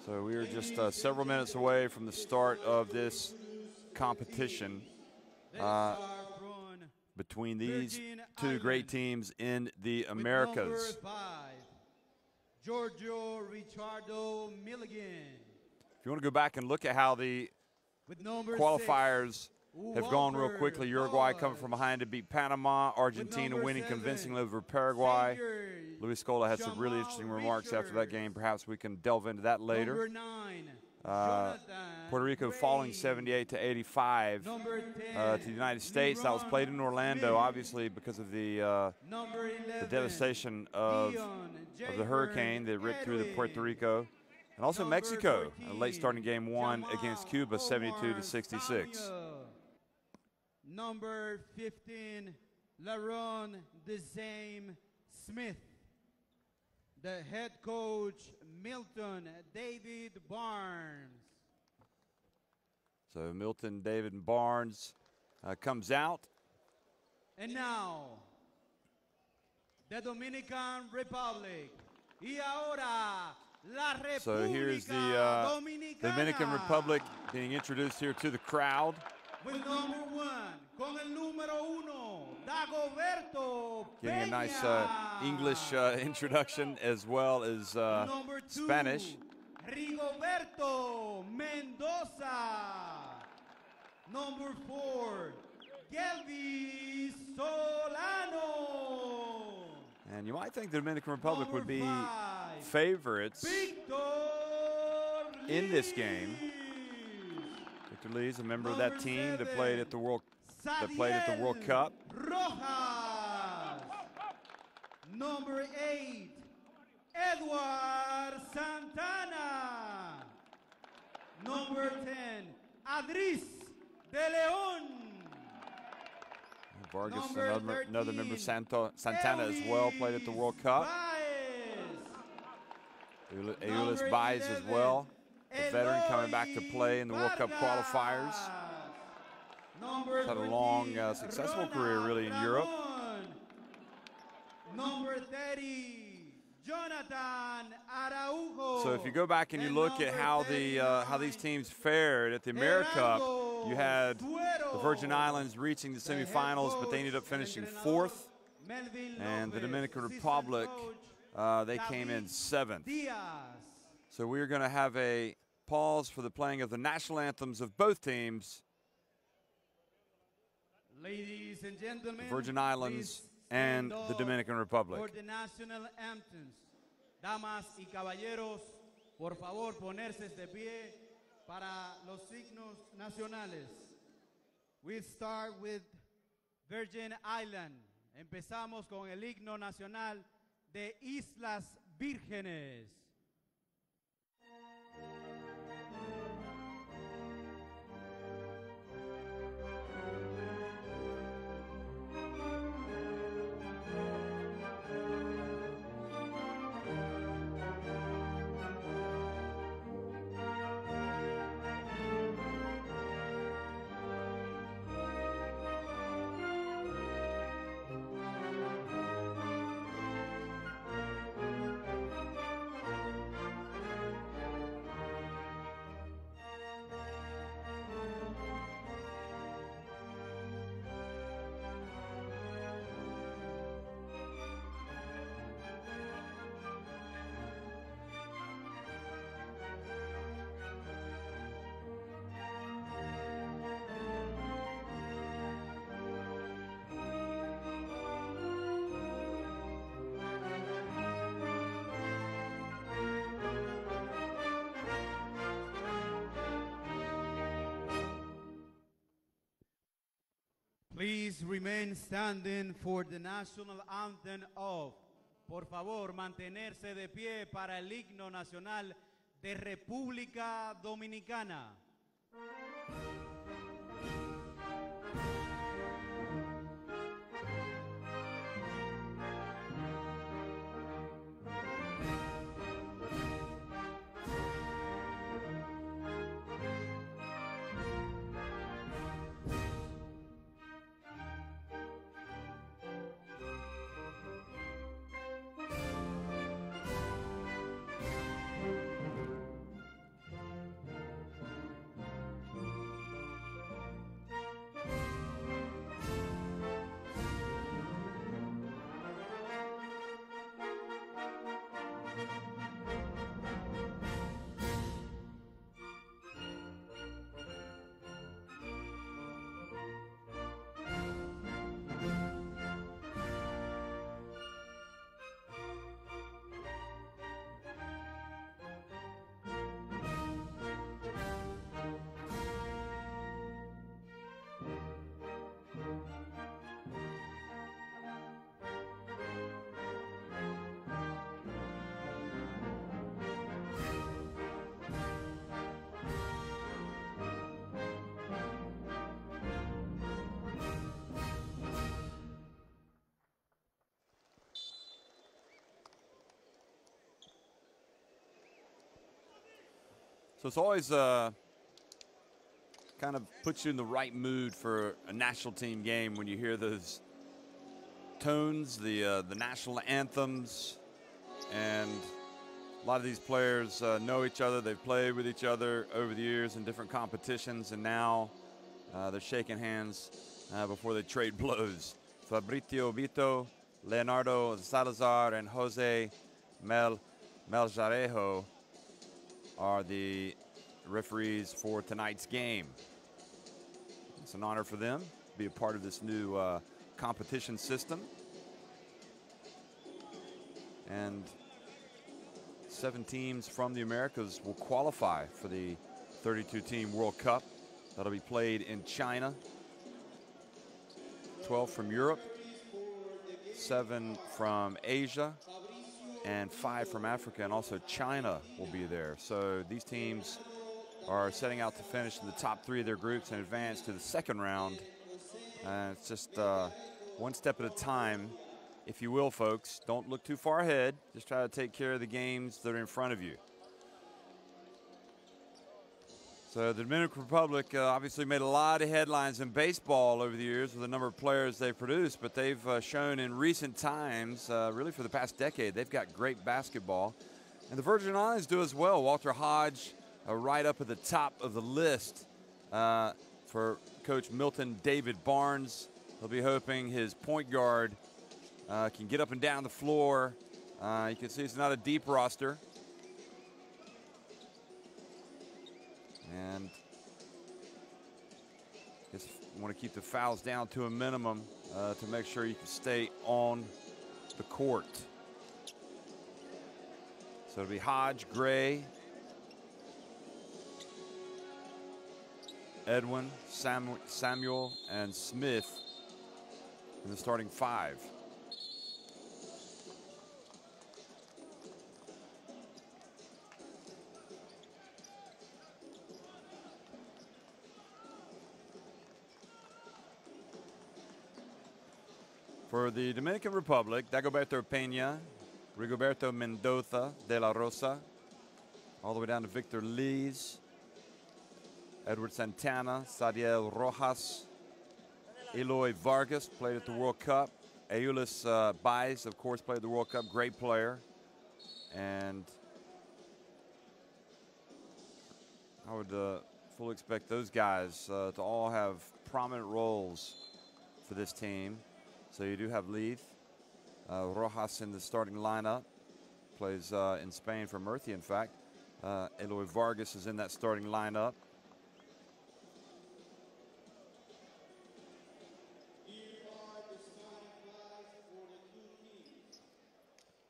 So we are just several minutes away from the start of this competition between these two great teams in the Americas. Giorgio Ricciardo Milligan. If you want to go back and look at how the qualifiers have gone real quickly, Uruguay coming from behind to beat Panama, Argentina winning convincingly over Paraguay. Luis Scola had some really interesting remarks after that game. Perhaps we can delve into that later. Puerto Rico falling 78-85 to the United States. That was played in Orlando, obviously, because of the devastation of the hurricane that ripped through the Puerto Rico. And also Mexico, a late starting game won against Cuba 72-66. Number 15, Laron Desame Smith. The head coach, Milton David Barnes. So Milton David Barnes comes out. And now, the Dominican Republic. Y ahora, la República So here's the Dominican Republic being introduced here to the crowd. With number 1, con el número 1, Dagoberto Getting a nice English introduction as well as Spanish. Rigoberto Mendoza. Number 4, Gelby Solano. And you might think the Dominican Republic would be favorites in this game. Victor Lee is a member of that team that played at the World Cup. Rojas. Number 8, Edward Santana. Number 10, Adris de Leon. Vargas, another member, Santana as well, played at the World Cup. Eulis Baez as well, a veteran coming back to play in the World Cup qualifiers. He's had a long, successful career really in Europe. Number 30, Jonathan Araujo. So if you go back and you look at how these teams fared at the AmeriCup, you had the Virgin Islands reaching the semifinals, but they ended up finishing 4th. And the Dominican Republic, they came in 7th. So we're going to have a pause for the playing of the national anthems of both teams. Ladies and gentlemen, the Virgin Islands and the Dominican Republic. For the national anthems. Damas y caballeros, por favor, ponerse de pie para los signos nacionales. We start with Virgin Island. Empezamos con el himno nacional de Islas Vírgenes. Please remain standing for the national anthem of, por favor, mantenerse de pie para el himno nacional de República Dominicana. So it's always kind of puts you in the right mood for a national team game when you hear those tones, the national anthems, and a lot of these players know each other. They've played with each other over the years in different competitions, and now they're shaking hands before they trade blows. Fabrizio Vito, Leonardo Salazar, and Jose Melgarejo are the referees for tonight's game. It's an honor for them to be a part of this new competition system. And 7 teams from the Americas will qualify for the 32-team World Cup. That'll be played in China. 12 from Europe, 7 from Asia, and 5 from Africa, and also China will be there. So these teams are setting out to finish in the top 3 of their groups and advance to the second round. It's just one step at a time, if you will, folks. Don't look too far ahead. Just try to take care of the games that are in front of you. So the Dominican Republic obviously made a lot of headlines in baseball over the years with the number of players they've produced, but they've shown in recent times, really for the past decade, they've got great basketball. And the Virgin Islands do as well. Walter Hodge right up at the top of the list for Coach Milton David Barnes. He'll be hoping his point guard can get up and down the floor. You can see it's not a deep roster. And just want to keep the fouls down to a minimum to make sure you can stay on the court. So it'll be Hodge, Gray, Edwin, Samuel, and Smith in the starting 5. For the Dominican Republic, Dagoberto Peña, Rigoberto Mendoza de la Rosa, all the way down to Victor Lees, Edward Santana, Sadiel Rojas, Eloy Vargas played at the World Cup. Eulis Baez, of course, played at the World Cup, great player. And I would fully expect those guys to all have prominent roles for this team. So you do have Leith, Rojas in the starting lineup, plays in Spain for Murcia, in fact. Eloy Vargas is in that starting lineup.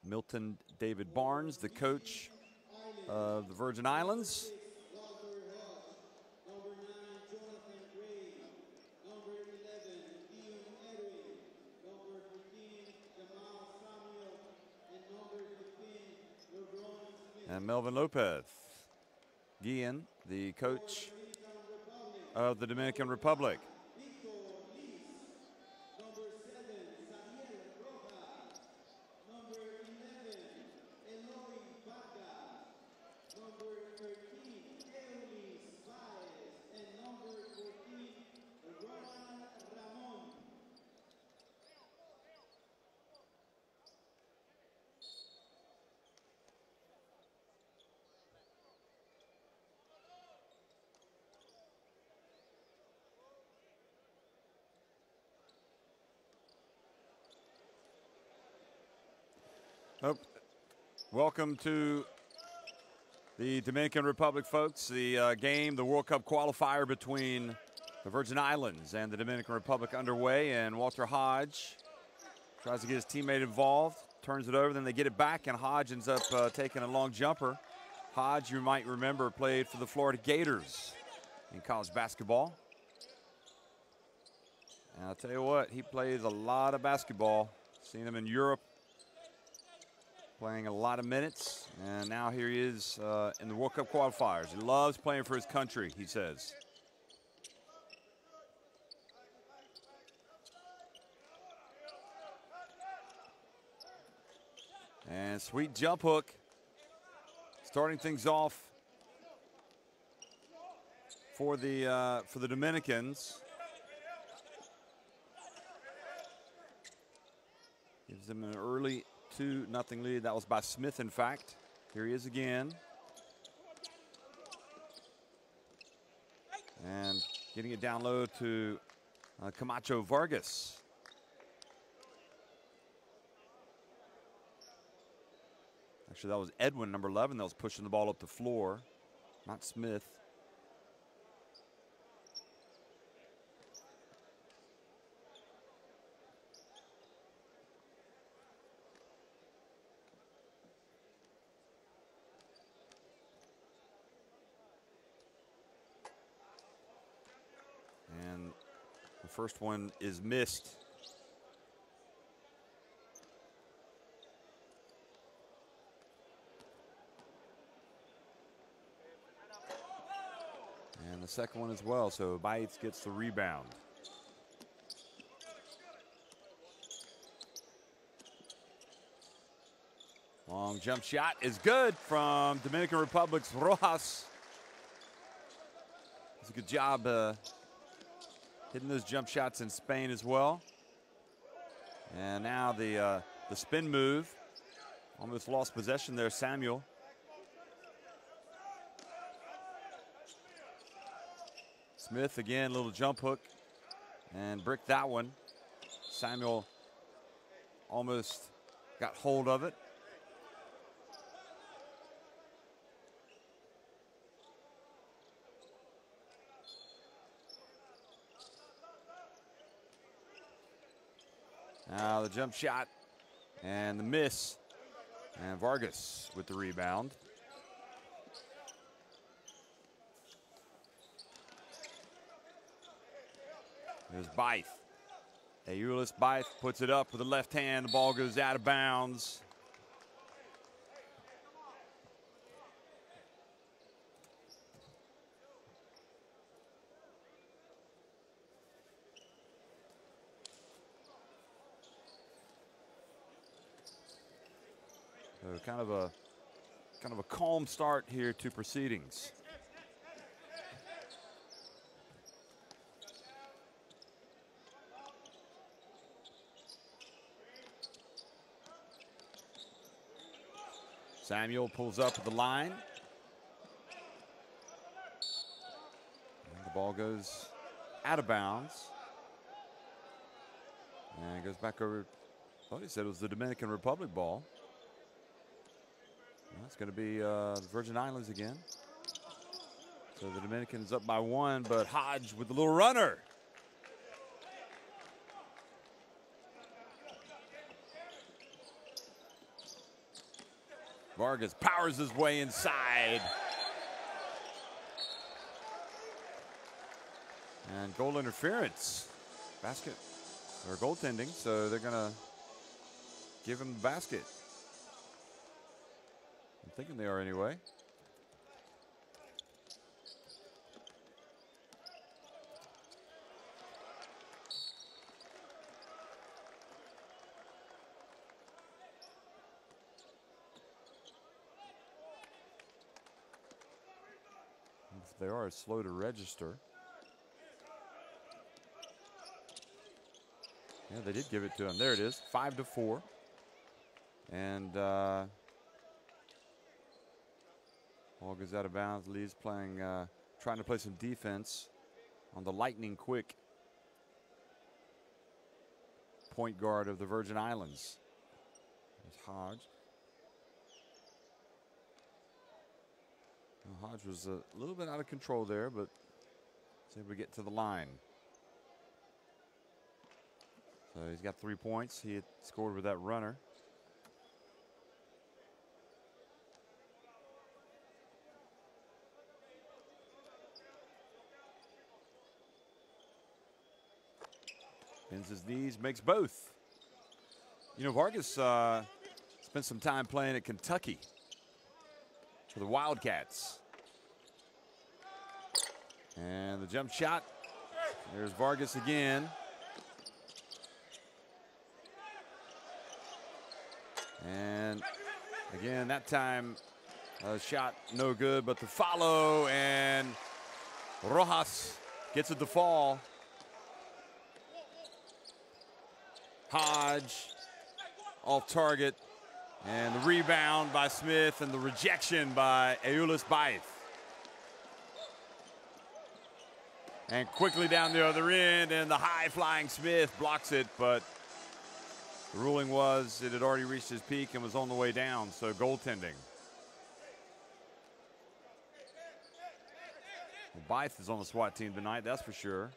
Milton David Barnes, the coach of the Virgin Islands. And Melvin Lopez, Guillen, the coach of the Dominican Republic. Welcome to the Dominican Republic, folks. The game, the World Cup qualifier between the Virgin Islands and the Dominican Republic underway, and Walter Hodge tries to get his teammate involved, turns it over, then they get it back, and Hodge ends up taking a long jumper. Hodge, you might remember, played for the Florida Gators in college basketball. And I'll tell you what, he plays a lot of basketball. Seen him in Europe, playing a lot of minutes, and now here he is in the World Cup qualifiers. He loves playing for his country, he says. And sweet jump hook, starting things off for the Dominicans. Gives them an early 2-0 lead. That was by Smith, in fact. Here he is again. And getting it down low to Camacho Vargas. Actually, that was Edwin, number 11, that was pushing the ball up the floor, not Smith. And the first one is missed. And the second one as well, so Bites gets the rebound. Long jump shot is good from Dominican Republic's Rojas. It's a good job hitting those jump shots in Spain as well. And now the spin move. Almost lost possession there, Samuel. Smith again, little jump hook, and bricked that one. Samuel almost got hold of it. Now the jump shot and the miss, and Vargas with the rebound. There's Bythe. Eulis Bythe puts it up with the left hand. The ball goes out of bounds. So kind of a calm start here to proceedings. Samuel pulls up at the line. And the ball goes out of bounds. And it goes back over. I thought he said it was the Dominican Republic ball. Well, it's going to be the Virgin Islands again. So the Dominicans up by 1, but Hodge with the little runner. Vargas powers his way inside. And goal interference. Basket, or goaltending, so they're gonna give him the basket. I'm thinking they are anyway. They are slow to register. Yeah, they did give it to him. There it is, 5-4. And ball goes out of bounds. Lee's playing, trying to play some defense on the lightning quick point guard of the Virgin Islands. There's Hodge. Hodge was a little bit out of control there, but was able to get to the line. So he's got 3 points. He had scored with that runner. Bends his knees, makes both. You know, Vargas spent some time playing at Kentucky for the Wildcats. And the jump shot. There's Vargas again. And again, that time shot no good, but the follow, and Rojas gets it to fall. Hodge off target. And the rebound by Smith and the rejection by Eulis Baith. And quickly down the other end, and the high-flying Smith blocks it, but the ruling was it had already reached his peak and was on the way down, so goaltending. Well, Baith is on the SWAT team tonight, that's for sure.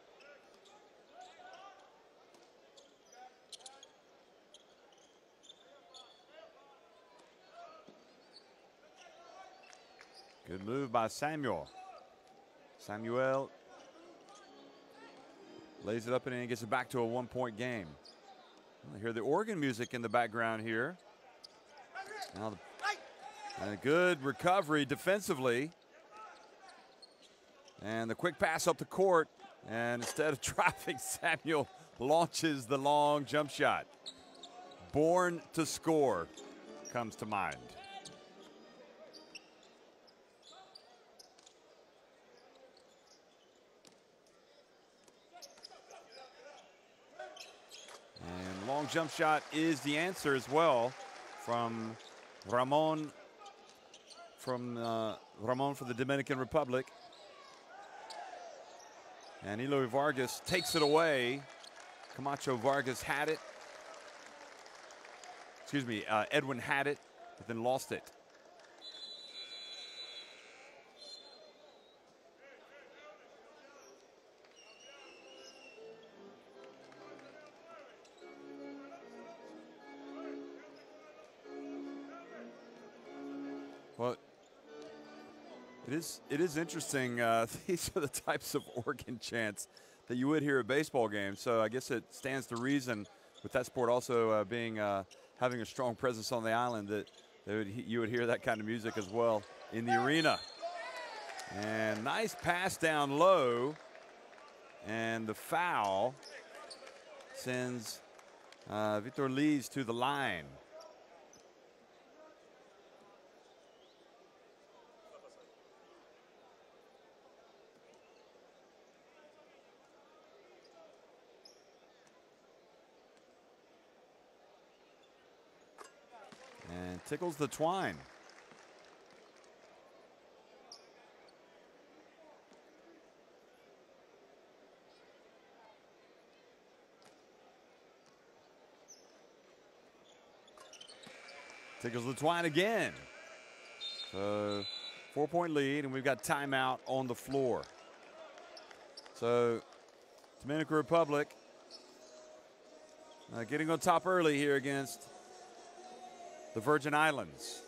Good move by Samuel. Samuel lays it up and in, gets it back to a one-point game. I hear the organ music in the background here. Now, a good recovery defensively. And the quick pass up the court. And instead of driving, Samuel launches the long jump shot. Born to score comes to mind. And long jump shot is the answer as well from Ramon from the Dominican Republic. And Eloy Vargas takes it away. Camacho Vargas had it. Excuse me, Edwin had it, but then lost it. Well, it is interesting. These are the types of organ chants that you would hear at baseball games. So I guess it stands to reason, with that sport also having a strong presence on the island, that you would hear that kind of music as well in the arena. And nice pass down low, and the foul sends Victor Lees to the line. And tickles the twine. Tickles the twine again. So 4-point lead, and we've got timeout on the floor. So Dominican Republic getting on top early here against the Virgin Islands.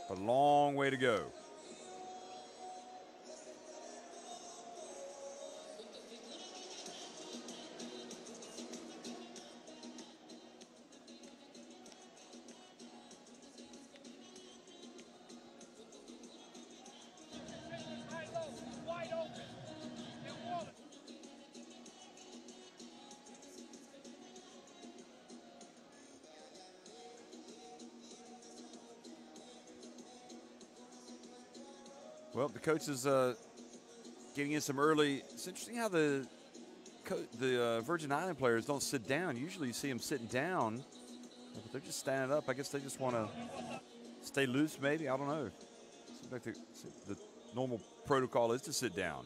But a long way to go. Well, the coach is getting in some early. It's interesting how the Virgin Island players don't sit down. Usually you see them sitting down, but they're just standing up. I guess they just want to stay loose, maybe. I don't know. Seems like the normal protocol is to sit down.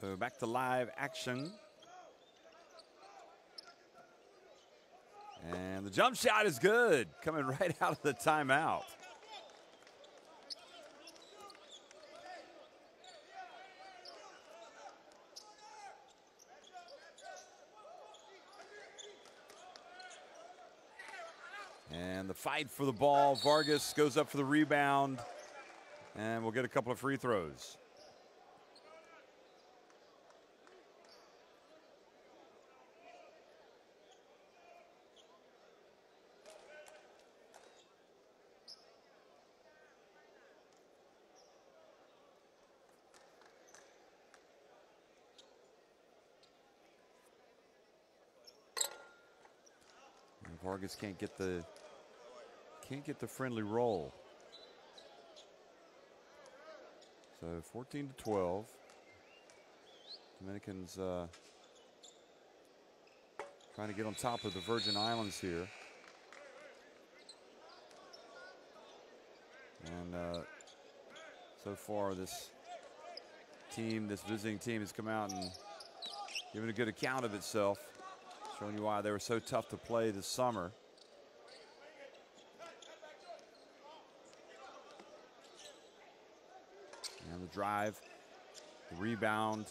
So back to live action. And the jump shot is good, coming right out of the timeout. And the fight for the ball. Vargas goes up for the rebound. And we'll get a couple of free throws. Vargas can't get the friendly roll. So 14-12. Dominicans trying to get on top of the Virgin Islands here. And so far this visiting team has come out and given a good account of itself, showing you why they were so tough to play this summer. And the drive, the rebound,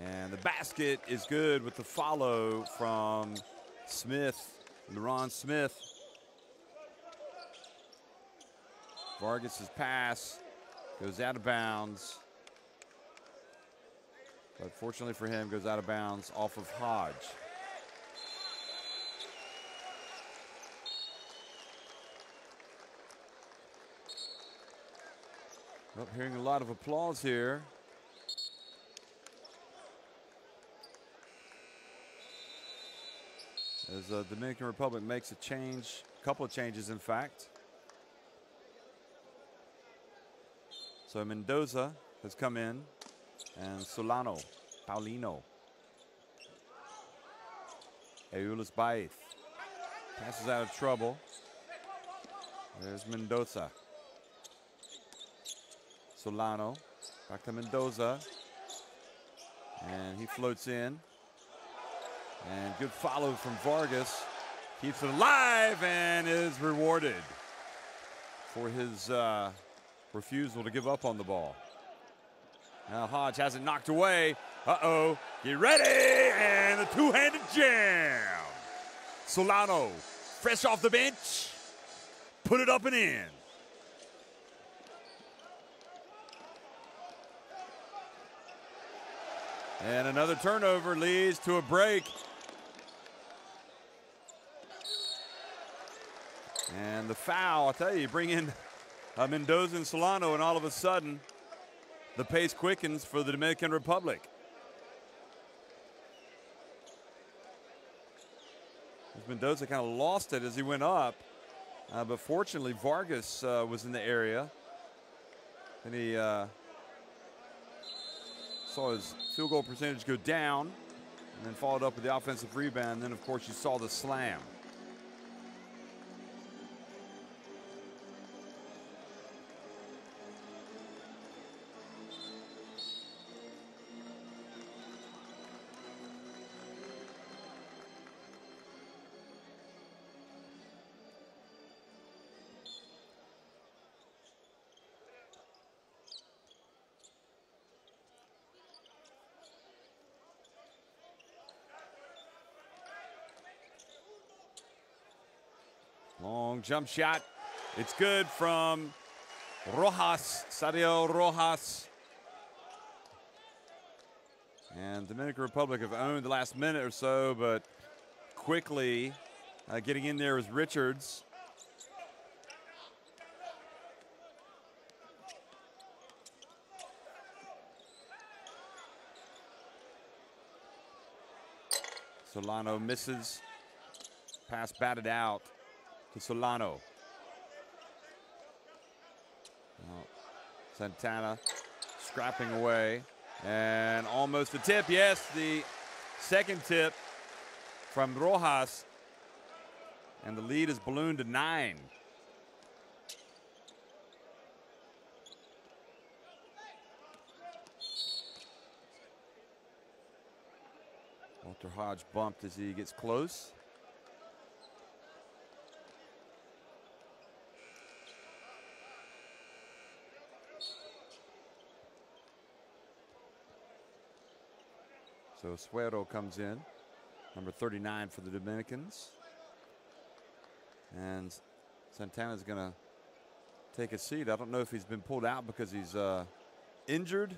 and the basket is good with the follow from Smith, LeRon Smith. Vargas's pass goes out of bounds, but fortunately for him, goes out of bounds off of Hodge. Well, hearing a lot of applause here. As the Dominican Republic makes a change, a couple of changes in fact. So Mendoza has come in, and Solano, Paulino. Eulis Baez passes out of trouble. There's Mendoza. Solano, back to Mendoza, and he floats in, and good follow from Vargas, keeps it alive and is rewarded for his refusal to give up on the ball. Now Hodge has it knocked away. Uh-oh, get ready, and the two-handed jam. Solano, fresh off the bench, put it up and in. And another turnover leads to a break. And the foul, I'll tell you bring in Mendoza and Solano, and all of a sudden, the pace quickens for the Dominican Republic. Mendoza kind of lost it as he went up, but fortunately Vargas was in the area, and he saw his field goal percentage go down, and then followed up with the offensive rebound. And then, of course, you saw the slam. Long jump shot. It's good from Rojas, Sadio Rojas. And Dominican Republic have owned the last minute or so, but quickly getting in there is Richards. Solano misses. Pass batted out to Solano. Santana scrapping away, and almost a tip. Yes, the second tip from Rojas, and the lead is ballooned to 9. Walter Hodge bumped as he gets close. So Suero comes in, number 39 for the Dominicans. And Santana's going to take a seat. I don't know if he's been pulled out because he's injured.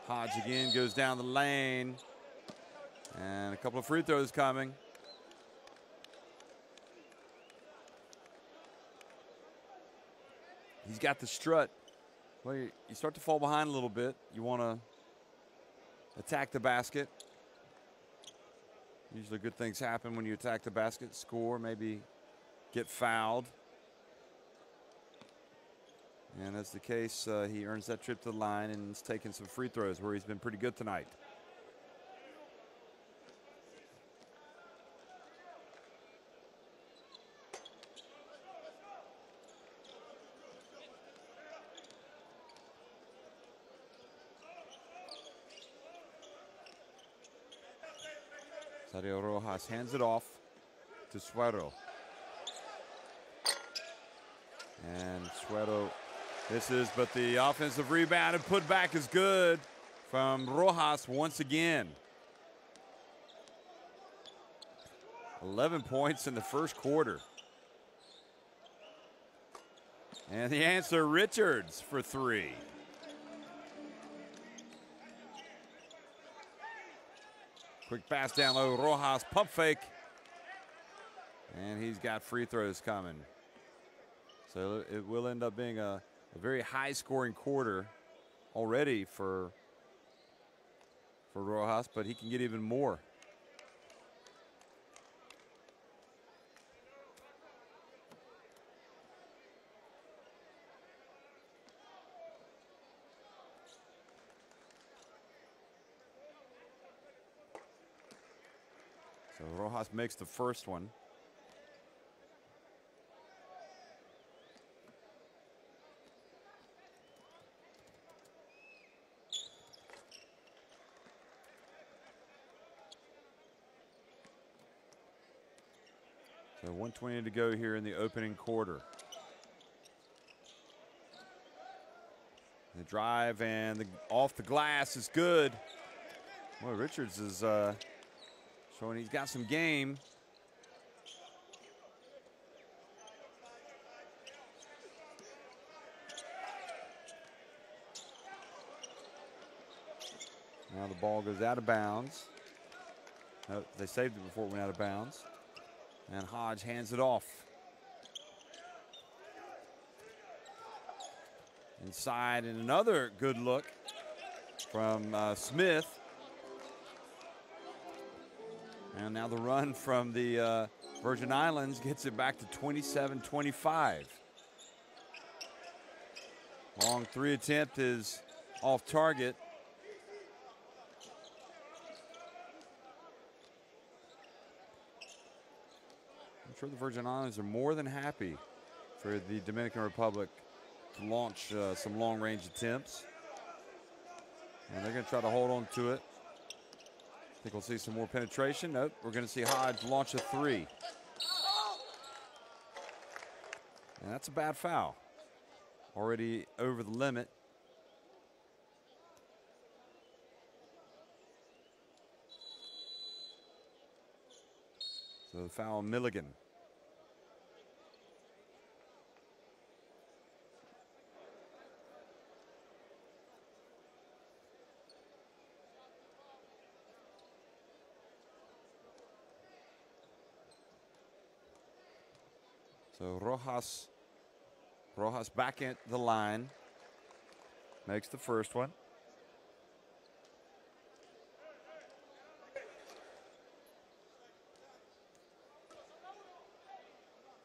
Hodge again goes down the lane. And a couple of free throws coming. He's got the strut. Well, you start to fall behind a little bit. You want to attack the basket. Usually good things happen when you attack the basket, score, maybe get fouled. And that's the case. He earns that trip to the line and is taking some free throws where he's been pretty good tonight. Sergio Rojas hands it off to Suero. And Suero misses, but the offensive rebound and putback is good from Rojas once again. 11 points in the first quarter. And the answer, Richards for three. Quick pass down low, Rojas pump fake. And he's got free throws coming. So it will end up being a very high scoring quarter already for Rojas, but he can get even more. So Rojas makes the first one. So 1:20 to go here in the opening quarter. The drive and off the glass is good. Well, Richards is showing he's got some game. Now the ball goes out of bounds. No, they saved it before it went out of bounds. And Hodge hands it off. Inside, and another good look from Smith. And now the run from the Virgin Islands gets it back to 27-25. Long three attempt is off target. I'm sure the Virgin Islands are more than happy for the Dominican Republic to launch some long-range attempts. And they're going to try to hold on to it. I think we'll see some more penetration. Nope, we're going to see Hodge launch a three. And that's a bad foul. Already over the limit. So the foul on Milligan. So Rojas back at the line, makes the first one.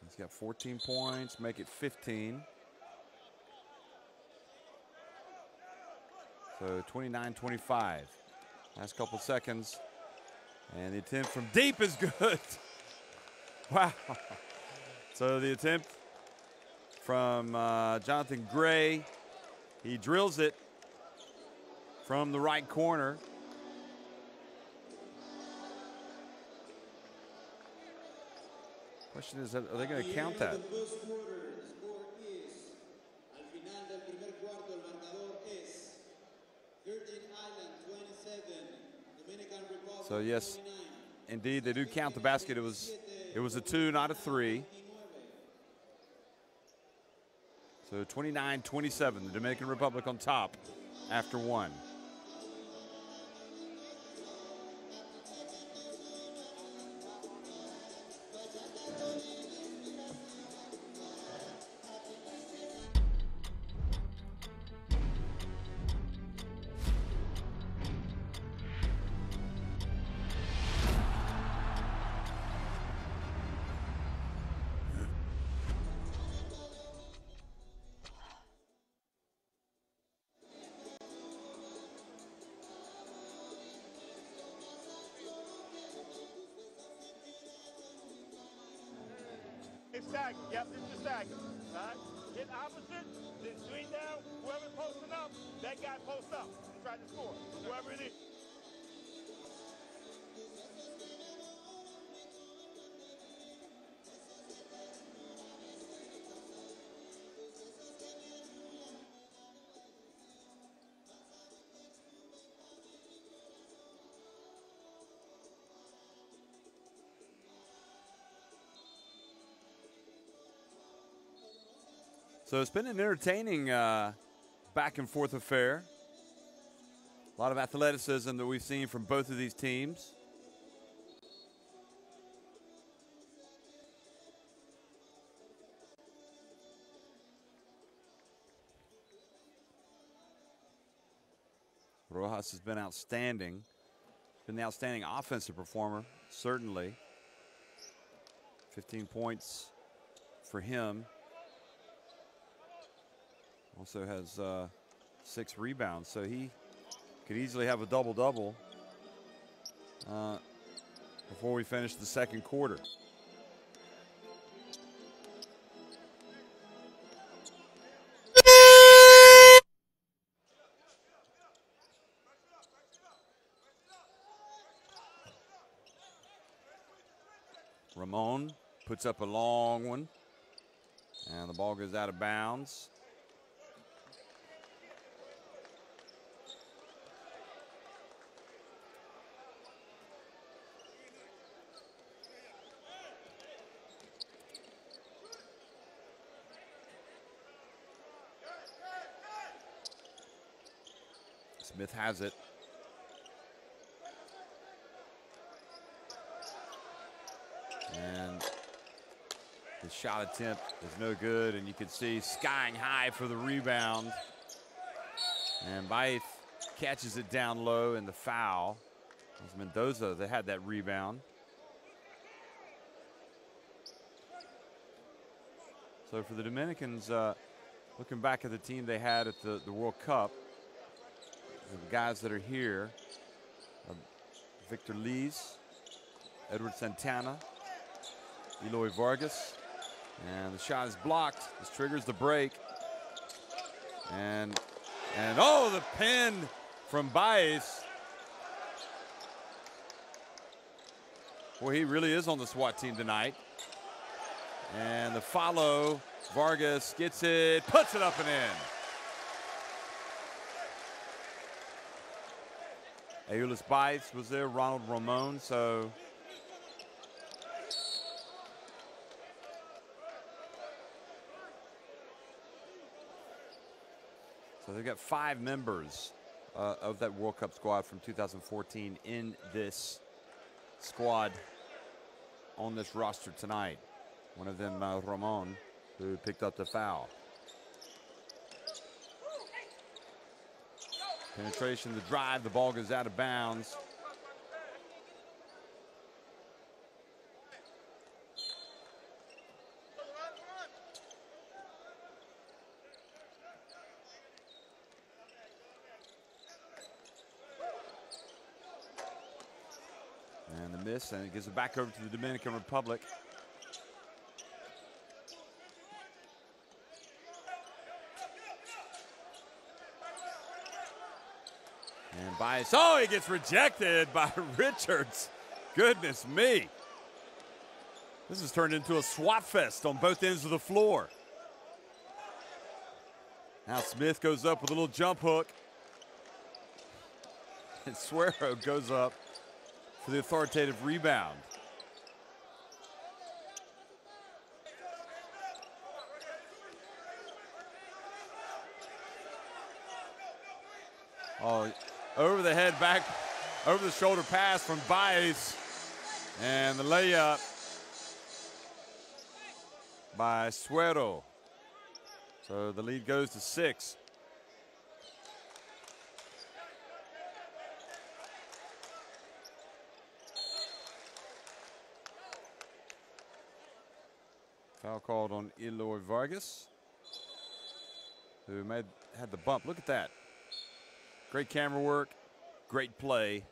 He's got 14 points, make it 15. So 29-25. Last couple seconds. And the attempt from deep is good. Wow. So the attempt from Jonathan Gray, he drills it from the right corner. Question is, are they going to count that? So yes, indeed, they do count the basket. It was It was a 2, not a 3. So 29-27, the Dominican Republic on top after 1. Stagger. Yep, this is stagger. All right? Hit opposite, then swing down. Whoever's posting up, that guy post up and try to score. Whoever it is. So it's been an entertaining back and forth affair. A lot of athleticism that we've seen from both of these teams. Rojas has been outstanding. Been the outstanding offensive performer, certainly. 15 points for him. Also has 6 rebounds, so he could easily have a double-double before we finish the second quarter. Ramon puts up a long one, and the ball goes out of bounds. Smith has it. And the shot attempt is no good, and you can see skying high for the rebound. And Baez catches it down low in the foul. It was Mendoza that had that rebound. So for the Dominicans, looking back at the team they had at the World Cup, the guys that are here, Victor Lees, Edward Santana, Eloy Vargas, and the shot is blocked. This triggers the break. And oh, the pin from Baez. Boy, he really is on the SWAT team tonight. And the follow, Vargas gets it, puts it up and in. Eulis Baez was there, Ronald Ramon, so they've got 5 members of that World Cup squad from 2014 in this squad on this roster tonight. One of them, Ramon, who picked up the foul. Penetration, the drive, the ball goes out of bounds. And the miss, and it gives it back over to the Dominican Republic. And Baez, oh, he gets rejected by Richards. Goodness me. This has turned into a swat fest on both ends of the floor. Now Smith goes up with a little jump hook. And Suero goes up for the authoritative rebound. Oh, over the head, back, over the shoulder pass from Baez. And the layup by Suero. So the lead goes to 6. Foul called on Eloy Vargas, who had the bump. Look at that. Great camera work, great play.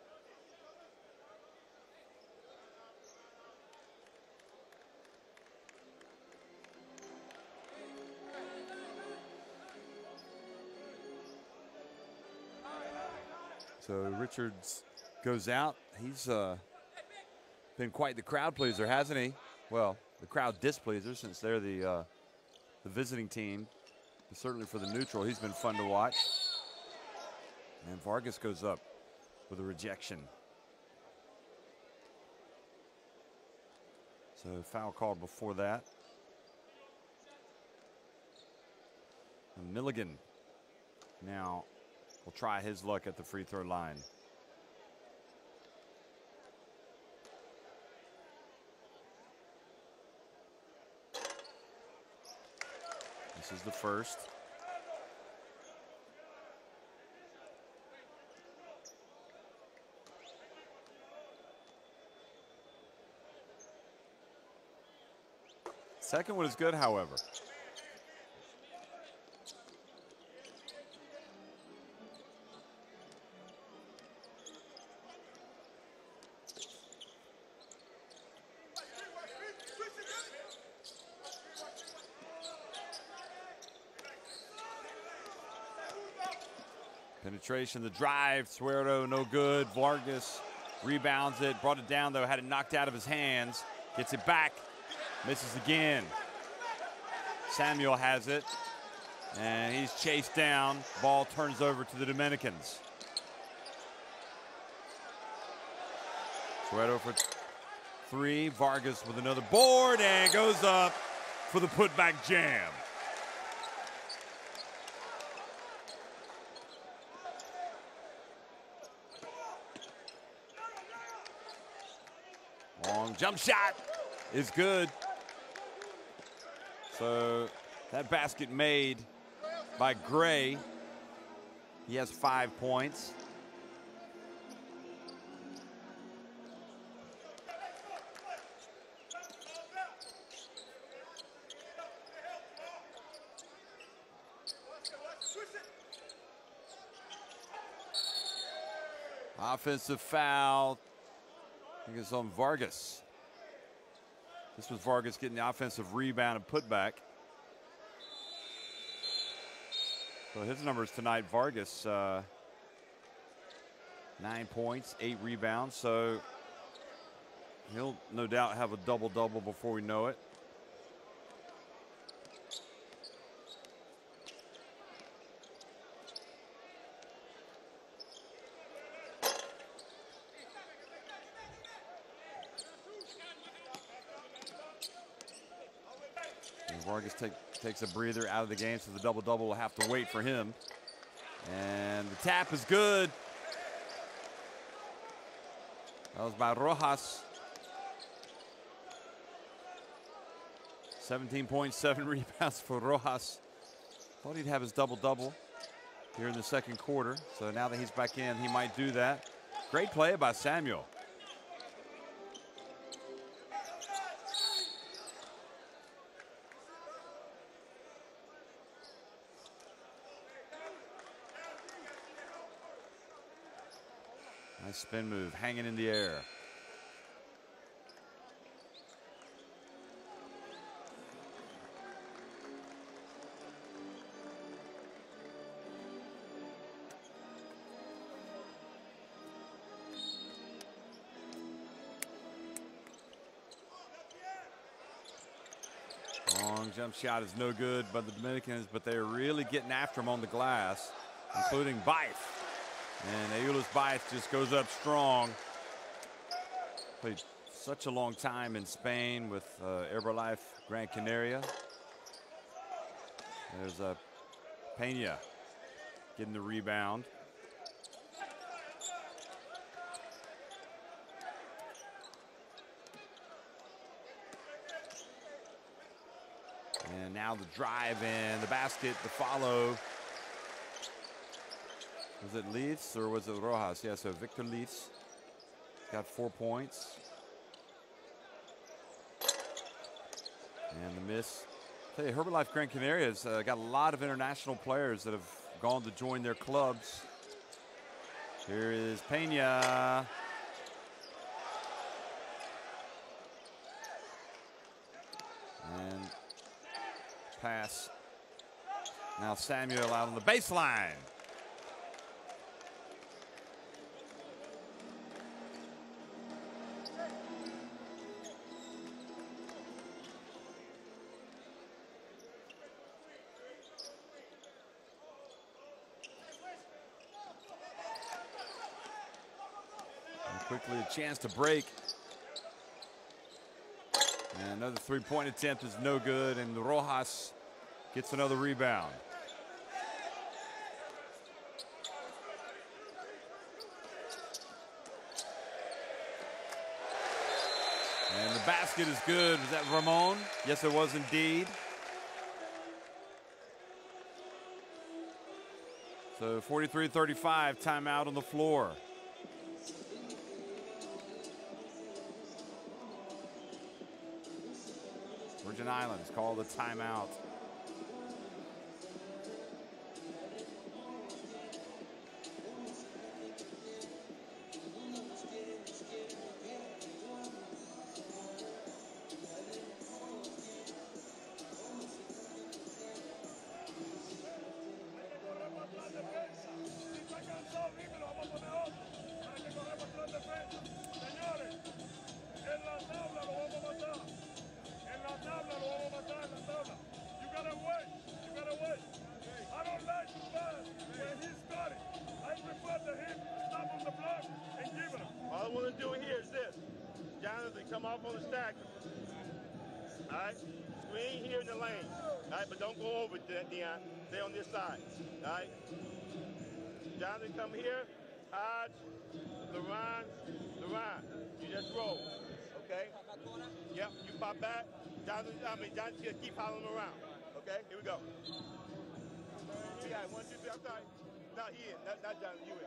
So Richards goes out. He's been quite the crowd pleaser, hasn't he? Well, the crowd displeaser, since they're the visiting team. But certainly for the neutral, he's been fun to watch. And Vargas goes up with a rejection. So foul called before that. And Milligan now will try his luck at the free throw line. This is the first. Second one is good, however. Penetration, the drive, Suero no good. Vargas rebounds it, brought it down though, had it knocked out of his hands. Gets it back, misses again. Samuel has it, and he's chased down. Ball turns over to the Dominicans. Suero for 3, Vargas with another board and goes up for the putback jam. Long jump shot is good. So that basket made by Gray. He has 5 points. Offensive foul. I think it's on Vargas. This was Vargas getting the offensive rebound and putback. So his numbers tonight, Vargas, 9 points, 8 rebounds. So he'll no doubt have a double-double before we know it. Vargas takes a breather out of the game, so the double-double will have to wait for him. And the tap is good. That was by Rojas. 17.7 rebounds for Rojas. Thought he'd have his double-double here in the second quarter. So now that he's back in, he might do that. Great play by Samuel. Nice spin move, hanging in the air. Long jump shot is no good by the Dominicans, but they're really getting after him on the glass, including Baez. And Eulis Baez just goes up strong. Played such a long time in Spain with Herbalife Gran Canaria. There's Pena getting the rebound. now the drive in, the basket, the follow. Was it Leeds or was it Rojas? Yeah, so Victor Leeds got 4 points. And the miss. I tell you, Herbalife Gran Canaria's got a lot of international players that have gone to join their clubs. Here is Pena. And pass. Now Samuel out on the baseline. Quickly a chance to break. And another three-point attempt is no good, and Rojas gets another rebound. And the basket is good. Was that Ramon? Yes, it was indeed. So 43-35, timeout on the floor. Virgin Islands call the timeout. Stay on this side, all right? Jonathan, come here. Hodge, Laron. You just roll, okay? Yep, you pop back. Jonathan, just keep following him around, okay? Here we go. We got 1, 2, 3, I'm sorry. No, he in, not Jonathan, you in.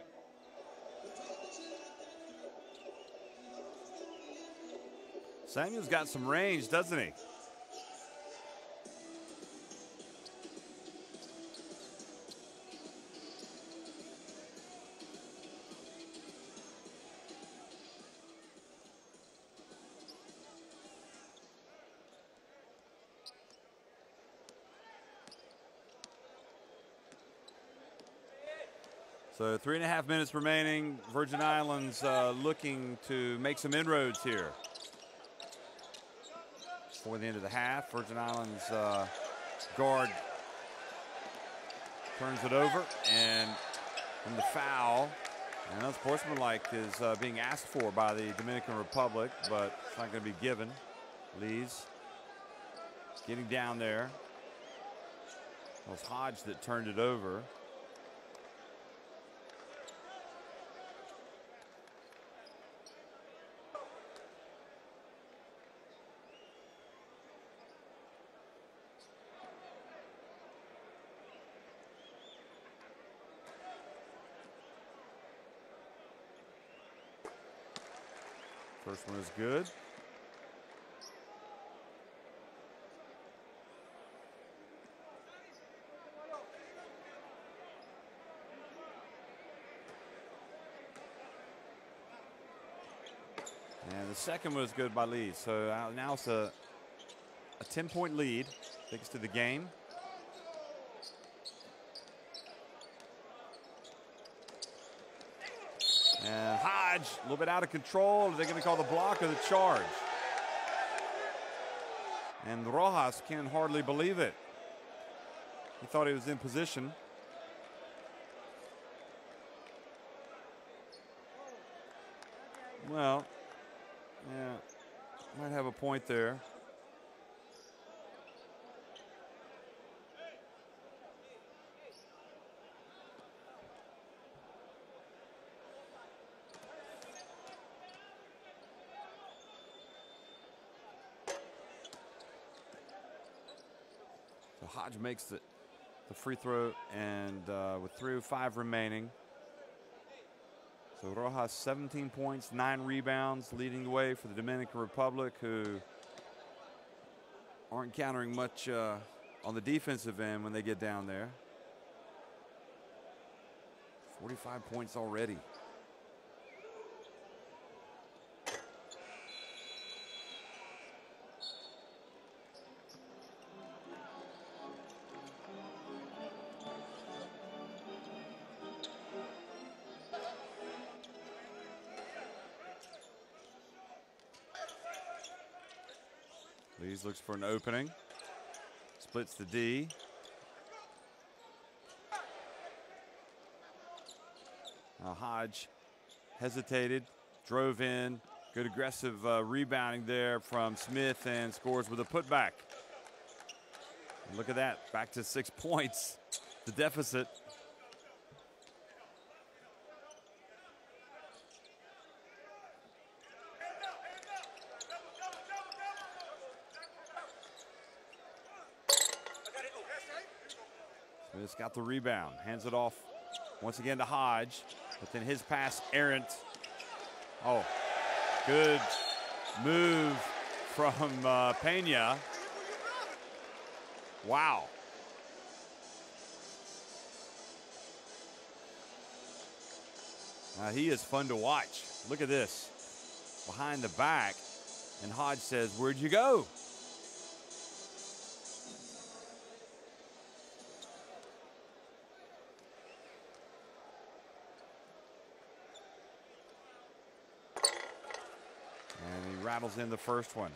Samuel's got some range, doesn't he? So 3.5 minutes remaining. Virgin Islands looking to make some inroads here. Before the end of the half, Virgin Islands guard turns it over, and from the foul, and unsportsmanlike is being asked for by the Dominican Republic, but it's not going to be given. Lees getting down there. It was Hodge that turned it over. First one is good. And the second was good by Lee. So now it's a 10-point lead. Takes us to the game. And Hodge, a little bit out of control. Are they going to call the block or the charge? And Rojas can hardly believe it. He thought he was in position. Well, yeah, might have a point there. Hodge makes the free throw, and with 3:05 remaining. So Rojas 17 points, 9 rebounds, leading the way for the Dominican Republic, who aren't countering much on the defensive end when they get down there. 45 points already. Lees looks for an opening. Splits the D. Now Hodge hesitated, drove in. Good aggressive rebounding there from Smith, and scores with a putback. And look at that, back to 6 points, the deficit. Smith's got the rebound, hands it off once again to Hodge, but then his pass errant. Oh, good move from Pena. Wow. He is fun to watch. Look at this. Behind the back, and Hodge says, "Where'd you go?" Rattles in the first one.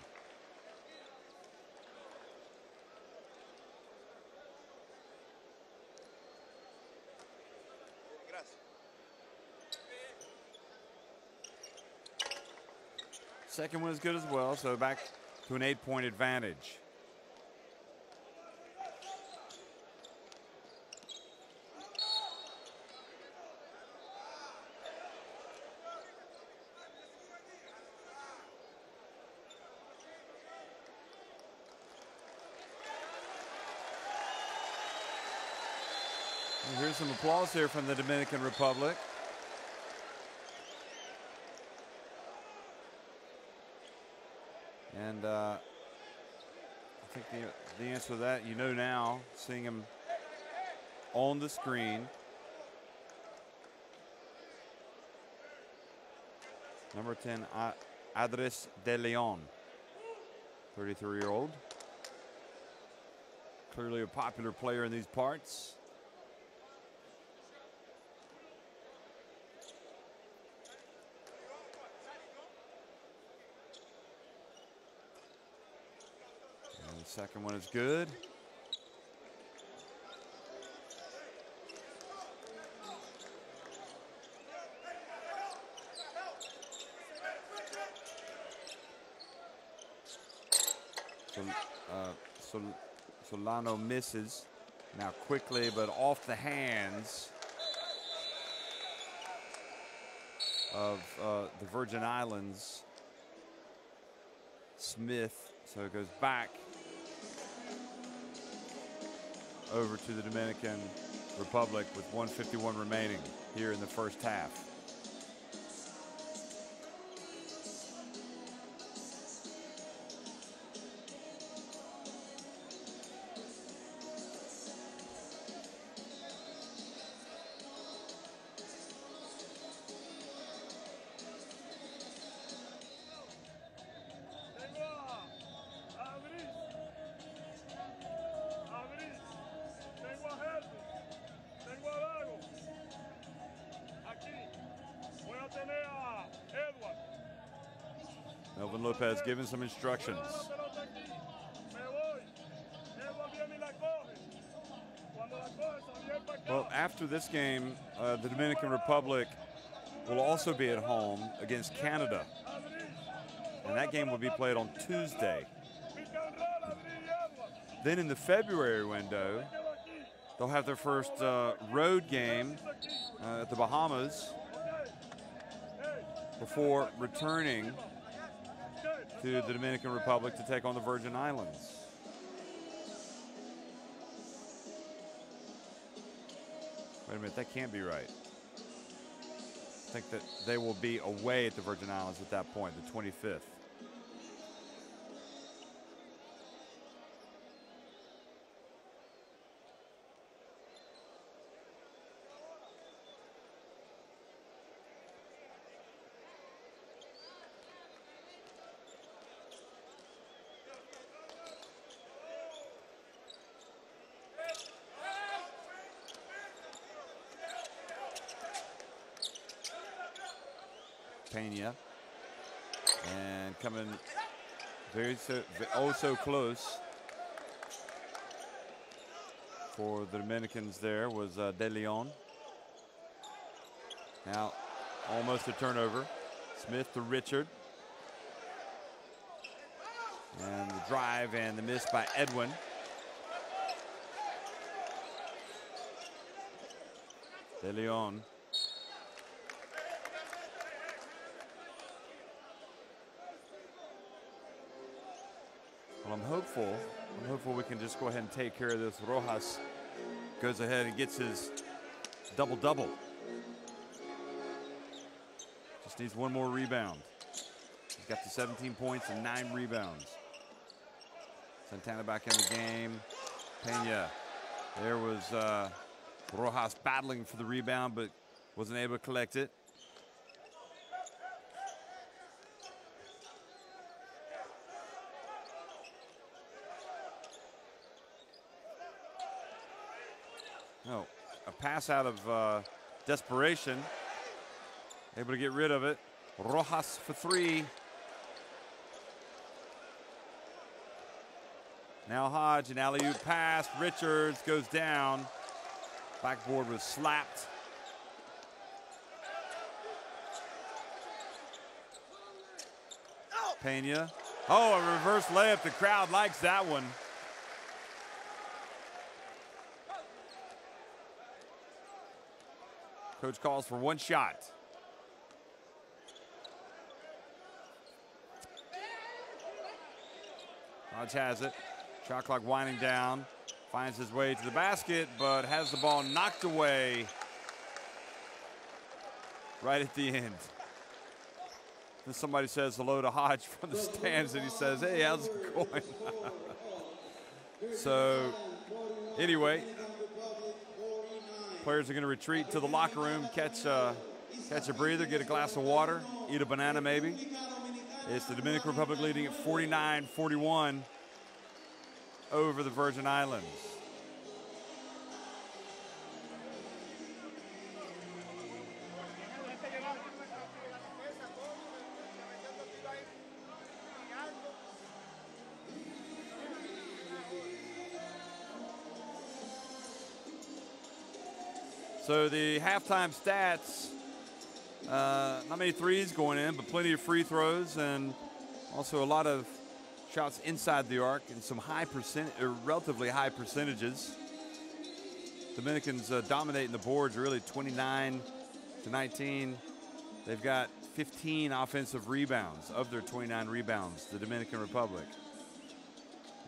Second one is good as well, so back to an 8-point advantage. Here's some applause here from the Dominican Republic. And I think the answer to that, you know now, seeing him on the screen. Number 10, Adres de Leon, 33-year-old. Clearly a popular player in these parts. Second one is good. Solano misses now quickly, but off the hands of the Virgin Islands. Smith, so it goes back over to the Dominican Republic with 1:51 remaining here in the first half. Melvin Lopez giving some instructions. Well, after this game, the Dominican Republic will also be at home against Canada. And that game will be played on Tuesday. Then in the February window, they'll have their first road game at the Bahamas before returning to the Dominican Republic to take on the Virgin Islands. Wait a minute, that can't be right. I think that they will be away at the Virgin Islands at that point, the 25th. Pena, and coming so close for the Dominicans there was De Leon. Now almost a turnover. Smith to Richard, and the drive and the miss by Edwin. De Leon. Well, I'm hopeful we can just go ahead and take care of this. Rojas goes ahead and gets his double-double. Just needs one more rebound. He's got the 17 points and 9 rebounds. Santana back in the game. Pena. There was Rojas battling for the rebound, but wasn't able to collect it. No, a pass out of desperation. Able to get rid of it. Rojas for 3. Now Hodge, an alley-oop pass. Richards goes down. Backboard was slapped. Pena. Oh, a reverse layup. The crowd likes that one. Coach calls for one shot. Hodge has it. Shot clock winding down. Finds his way to the basket, but has the ball knocked away right at the end. Then somebody says hello to Hodge from the stands, and he says, "Hey, how's it going?" So, anyway, players are going to retreat to the locker room, catch a breather, get a glass of water, eat a banana maybe. It's the Dominican Republic leading at 49-41 over the Virgin Islands. So the halftime stats, not many threes going in, but plenty of free throws, and also a lot of shots inside the arc and some relatively high percentages. Dominicans dominating the boards, really 29-19. They've got 15 offensive rebounds of their 29 rebounds, the Dominican Republic.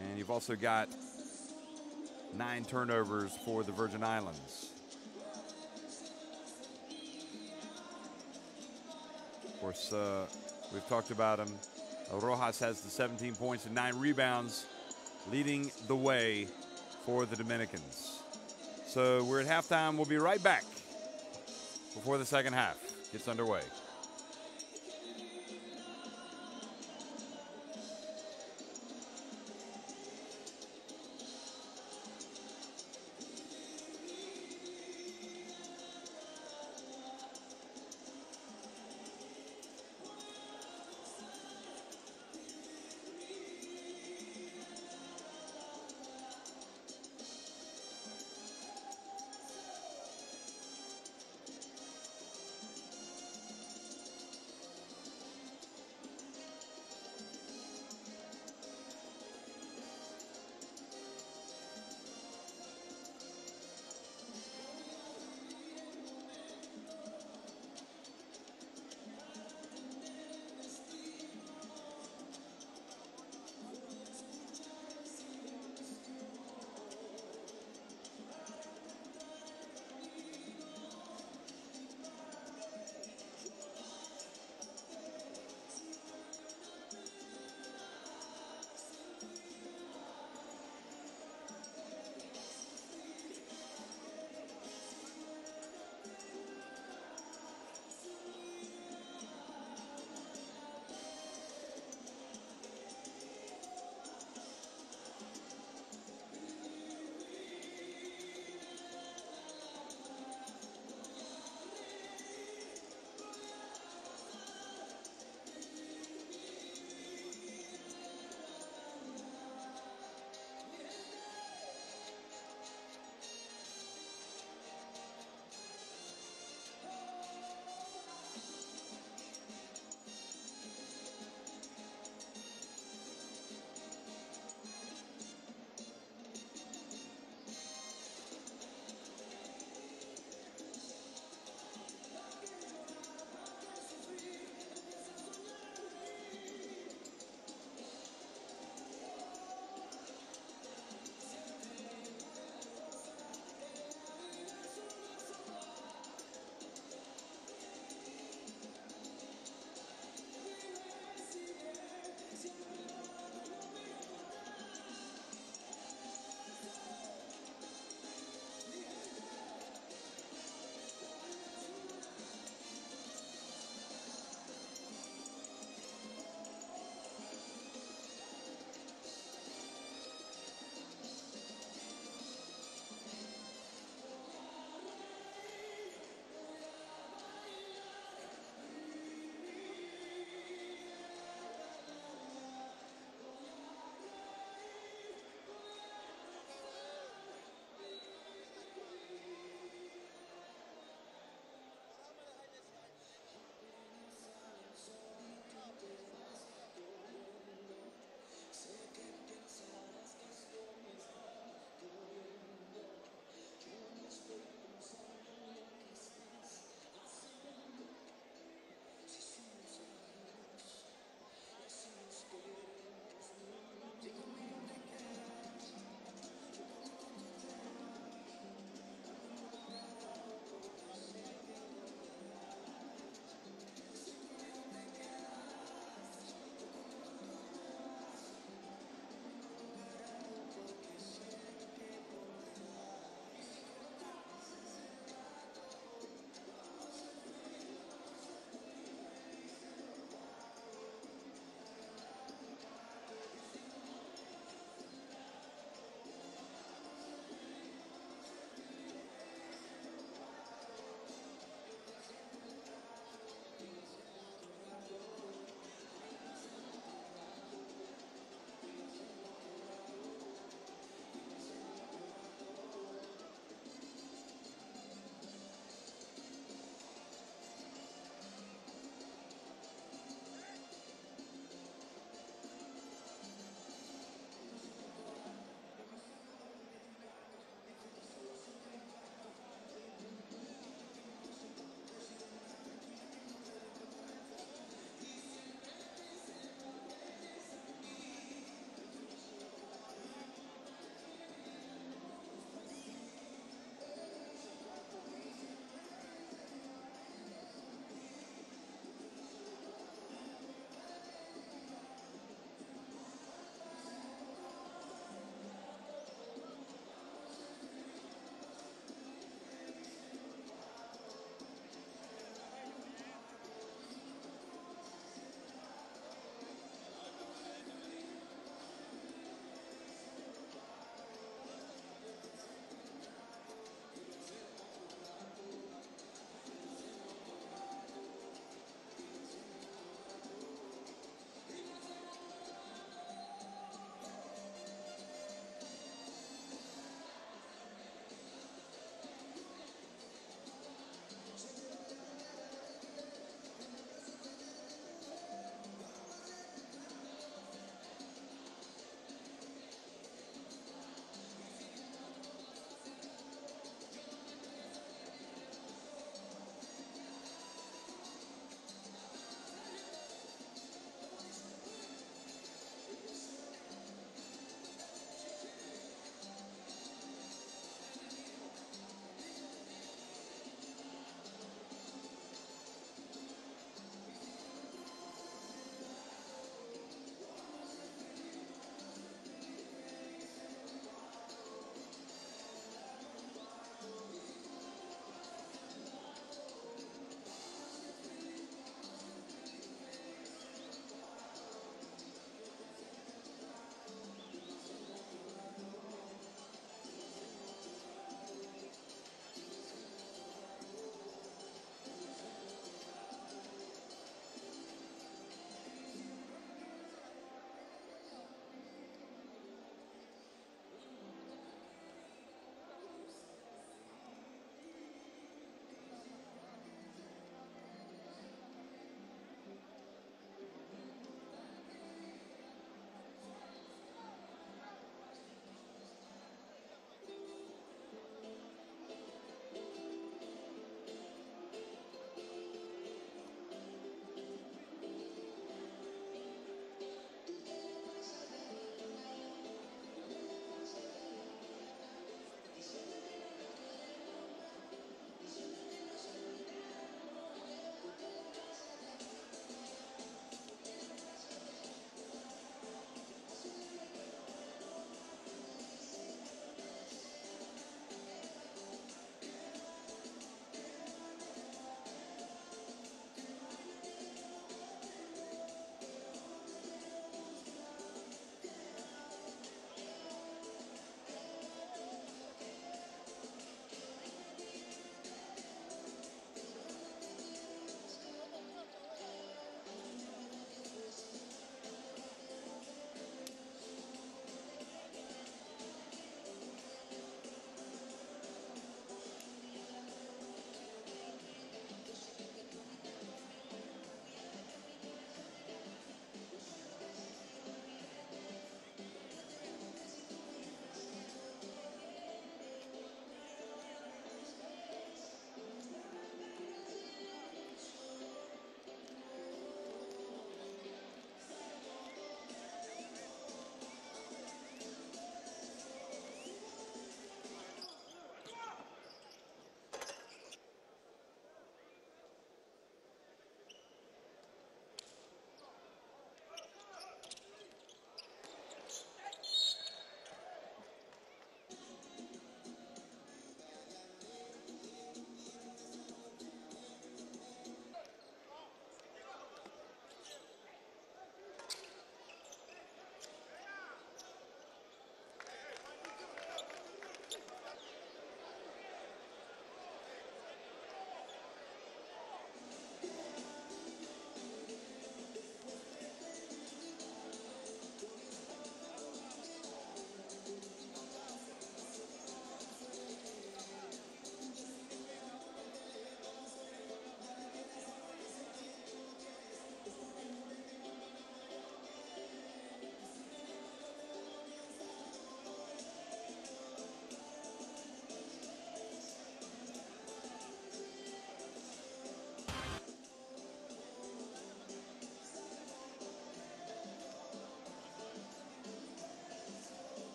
And you've also got 9 turnovers for the Virgin Islands. Of course, we've talked about him. Rojas has the 17 points and 9 rebounds, leading the way for the Dominicans. So we're at halftime. We'll be right back before the second half gets underway.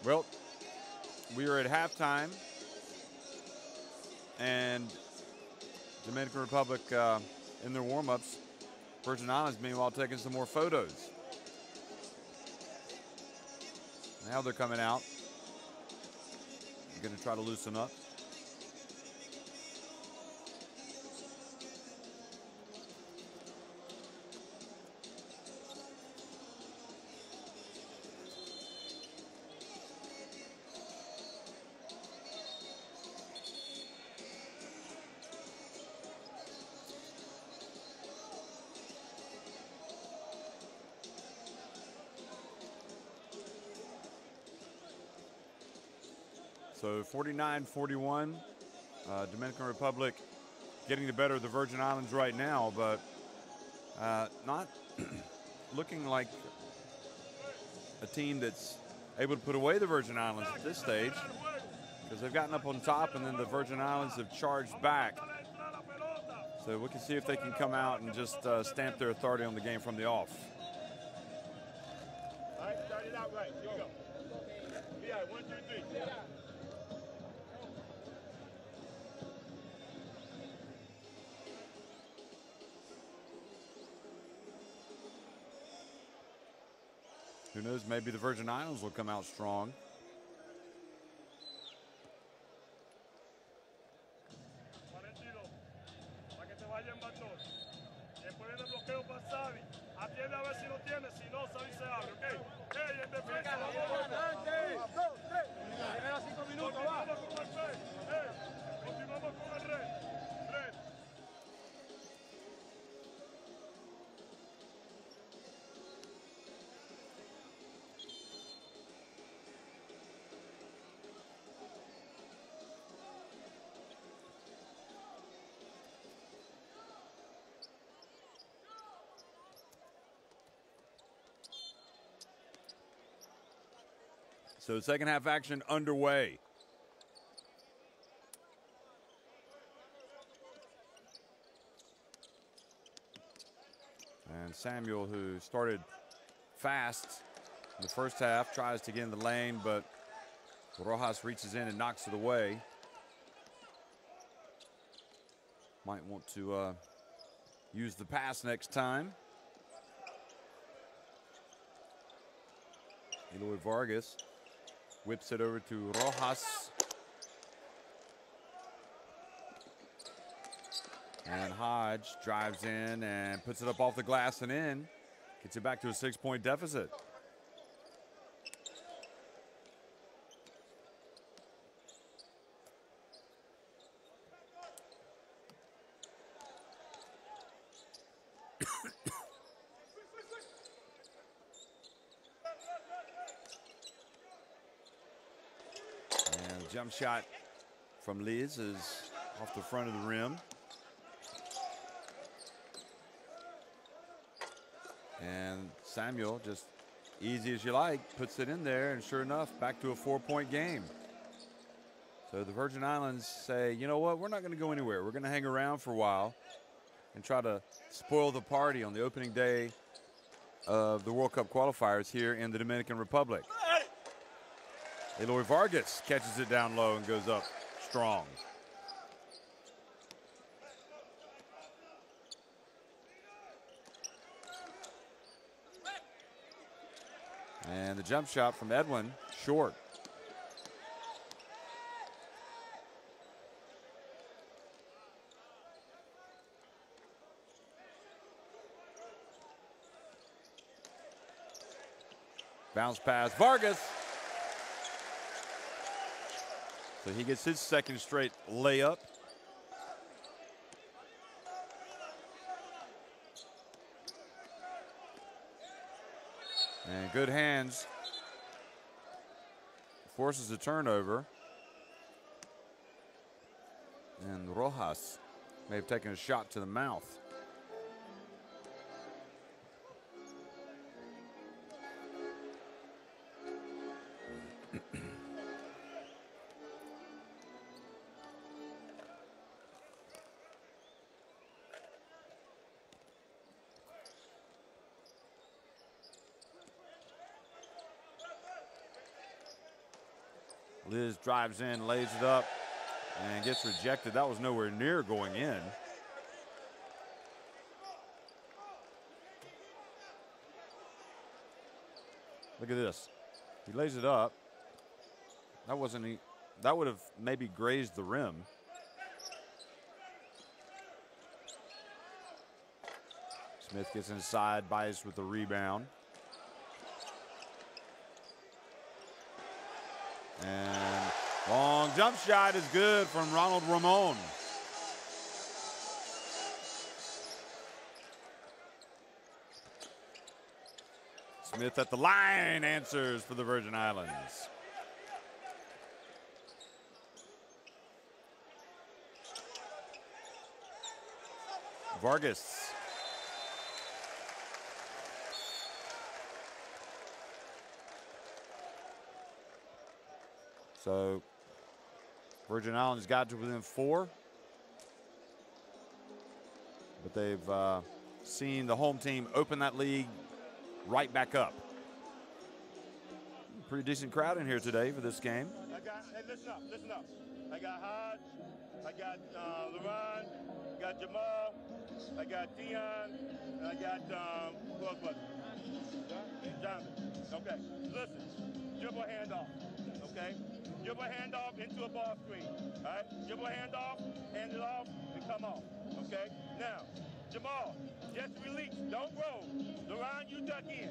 Well, we are at halftime, and Dominican Republic in their warm-ups. Virgin Islands, meanwhile, taking some more photos. Now they're coming out. They're going to try to loosen up. So 49-41, Dominican Republic getting the better of the Virgin Islands right now, but not looking like a team that's able to put away the Virgin Islands at this stage, because they've gotten up on top and then the Virgin Islands have charged back. So we can see if they can come out and just stamp their authority on the game from the off. All right, start it out right. Here we go. Yeah, 1, 2, 3. Who knows, maybe the Virgin Islands will come out strong. So second half action underway. And Samuel, who started fast in the first half, tries to get in the lane, but Rojas reaches in and knocks it away. Might want to use the pass next time. Eloy Vargas whips it over to Rojas. And Hodge drives in and puts it up off the glass and in. Gets it back to a 6-point deficit. Jump shot from Liz is off the front of the rim. And Samuel, just easy as you like, puts it in there, and sure enough, back to a 4-point game. So the Virgin Islands say, you know what, we're not going to go anywhere. We're going to hang around for a while and try to spoil the party on the opening day of the World Cup qualifiers here in the Dominican Republic. Eloy Vargas catches it down low and goes up strong. And the jump shot from Edwin, short. Bounce pass, Vargas. So he gets his second straight layup. And good hands. Forces a turnover. And Rojas may have taken a shot to the mouth. Liz drives in, lays it up, and gets rejected. That was nowhere near going in. Look at this. He lays it up. That wasn't, that would have maybe grazed the rim. Smith gets inside, Bias with the rebound. And long jump shot is good from Ronald Ramon. Smith at the line answers for the Virgin Islands. Vargas. So Virgin Islands got to within 4. But they've seen the home team open that lead right back up. Pretty decent crowd in here today for this game. Hey, listen up. I got Hodge, I got LeRon, I got Jamal, I got Dion, and I got, who else was it? Jonathan. Okay, listen, dribble handoff, okay? Dribble handoff into a ball screen, all right? Dribble handoff, hand it off, and come off, okay? Now, Jamal, just release, don't roll. LeRon, you duck in.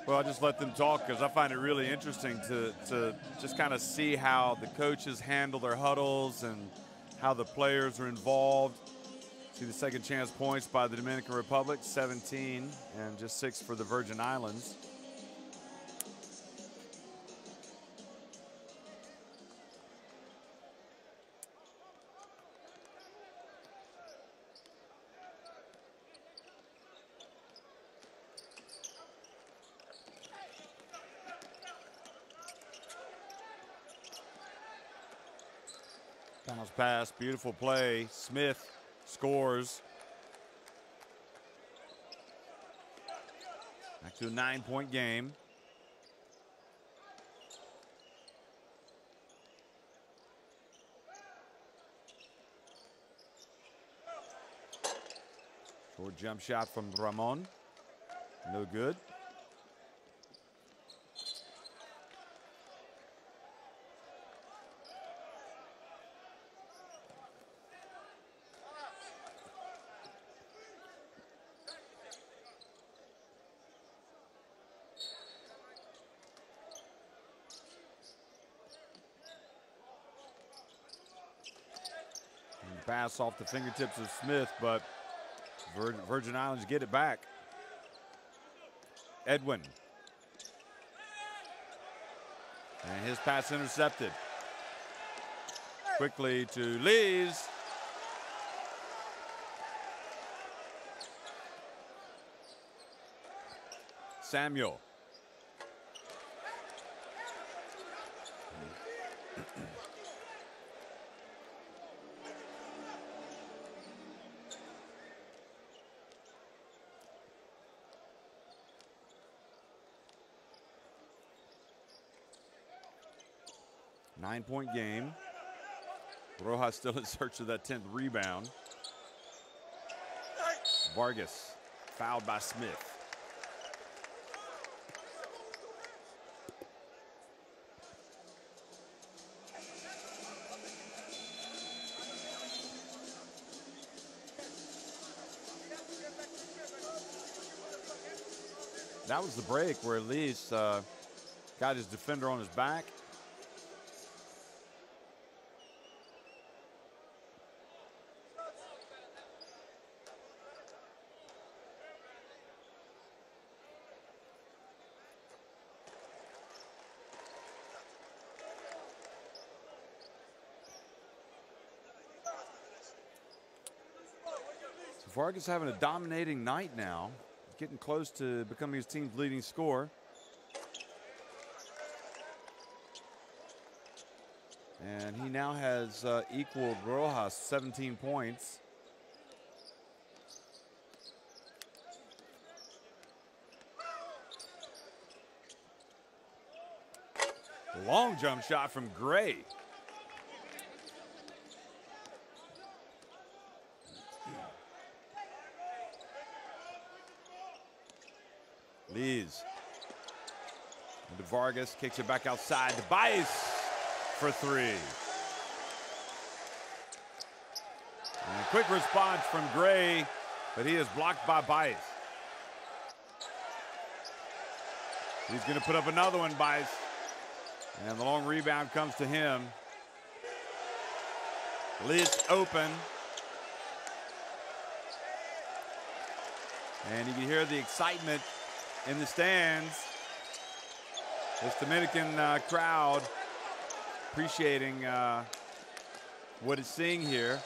Well, I just let them talk because I find it really interesting to just kind of see how the coaches handle their huddles and how the players are involved. See the second chance points by the Dominican Republic, 17, and just 6 for the Virgin Islands. Bounce pass, beautiful play. Smith scores. Back to a 9-point game. Short jump shot from Ramon. No good. Pass off the fingertips of Smith, but Virgin Islands get it back. Edwin. And his pass intercepted. Quickly to Lees. Samuel. Nine-point game. Rojas still in search of that 10th rebound. Vargas fouled by Smith. That was the break where Lees got his defender on his back. Vargas having a dominating night now, getting close to becoming his team's leading scorer. And he now has equaled Rojas, 17 points. Long jump shot from Gray. Lees. Into Vargas, kicks it back outside to Bice for three. And a quick response from Gray, but he is blocked by Bice. He's going to put up another one, Bice. And the long rebound comes to him. Lees open. And you can hear the excitement in the stands. This Dominican crowd appreciating what it's seeing here.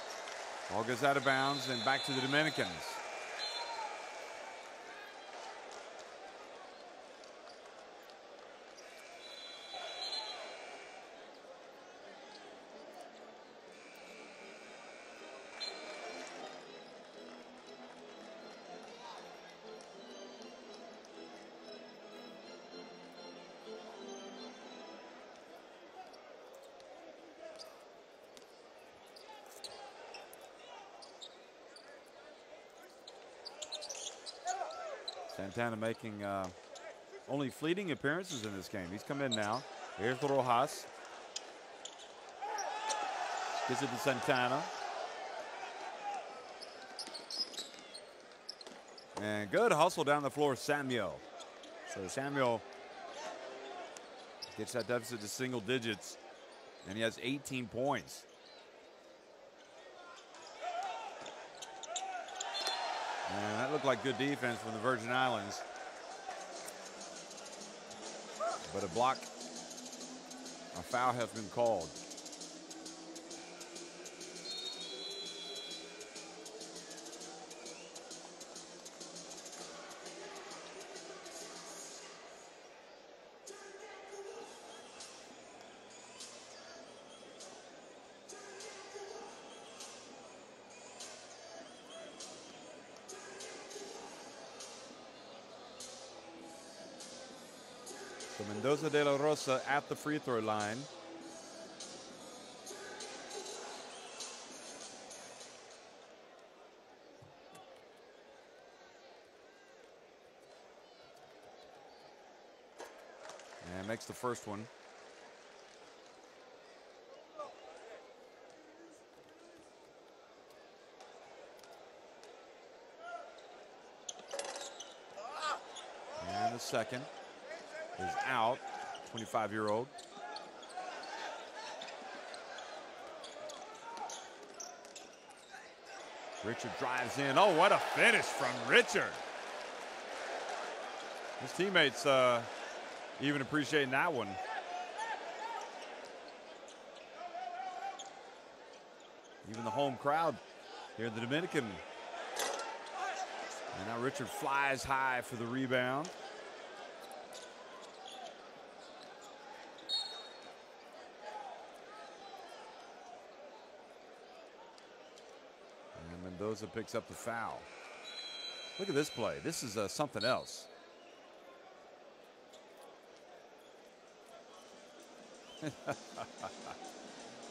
Ball goes out of bounds and back to the Dominicans. Santana making only fleeting appearances in this game. He's come in now. Here's the Rojas. Gives it to Santana. And good hustle down the floor, Samuel. So Samuel gets that deficit to single digits, and he has 18 points. And that looked like good defense from the Virgin Islands. But a foul has been called. So Mendoza de la Rosa at the free throw line. And makes the first one. And the second is out, 25-year-old. Richard drives in. Oh, what a finish from Richard. His teammates even appreciating that one. Even the home crowd here in the Dominican. And now Richard flies high for the rebound. Mendoza picks up the foul. Look at this play. This is something else.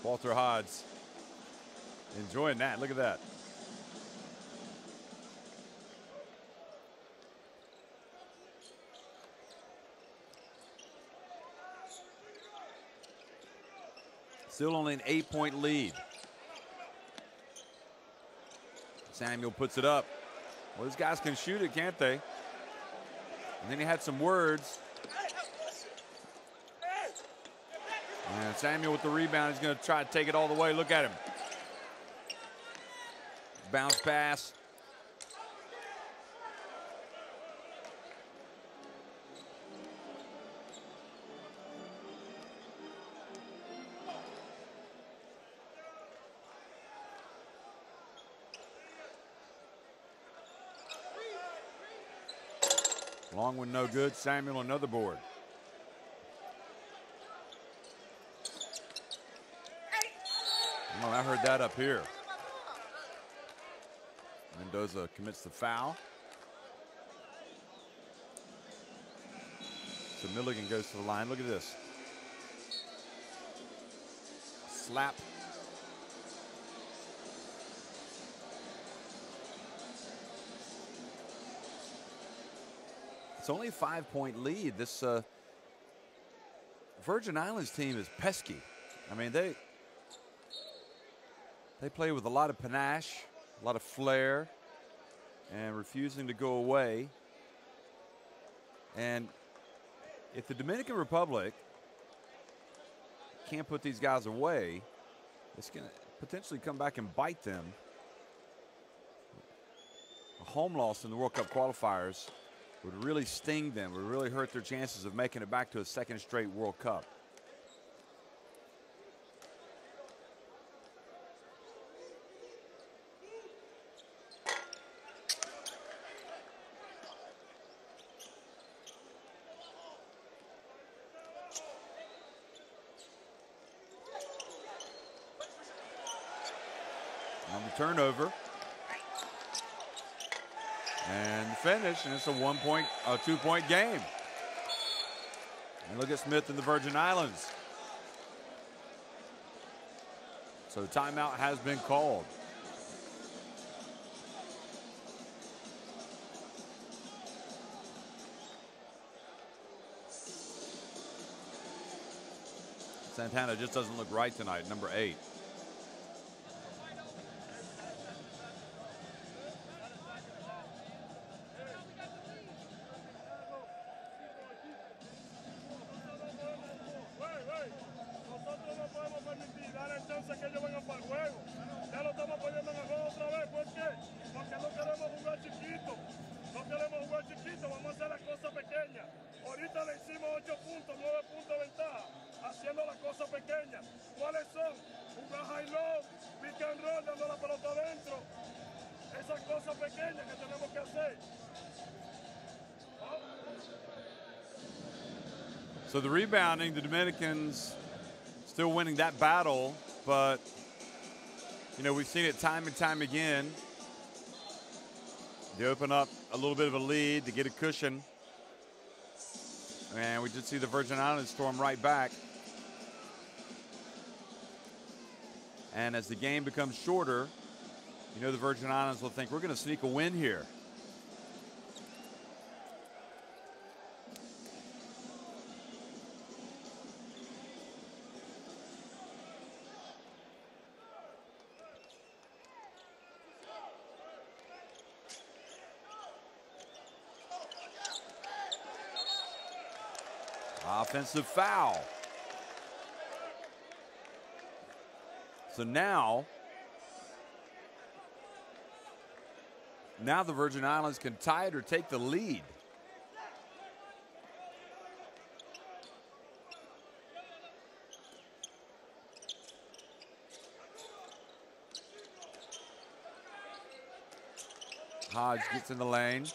Walter Hodge enjoying that. Look at that. Still only an 8-point lead. Samuel puts it up. Well, these guys can shoot it, can't they? And then he had some words. And Samuel with the rebound. He's going to try to take it all the way. Look at him. Bounce pass. Long one no good. Samuel another board. Oh, I heard that up here. Mendoza commits the foul. So Milligan goes to the line. Look at this. Slap. It's only a 5-point lead. This Virgin Islands team is pesky. I mean, they play with a lot of panache, a lot of flair, and refusing to go away. And if the Dominican Republic can't put these guys away, it's going to potentially come back and bite them. A home loss in the World Cup qualifiers would really sting them, would really hurt their chances of making it back to a second straight World Cup. On the turnover. And finish, and it's a 2-point game. And look at Smith in the Virgin Islands. So timeout has been called. Santana just doesn't look right tonight, number 8. So the rebounding, the Dominicans still winning that battle, but you know, we've seen it time and time again. They open up a little bit of a lead to get a cushion, and we just see the Virgin Islands storm right back. And as the game becomes shorter, you know, the Virgin Islands will think we're going to sneak a win here. Offensive foul. So now the Virgin Islands can tie it or take the lead. Hodge gets in the lane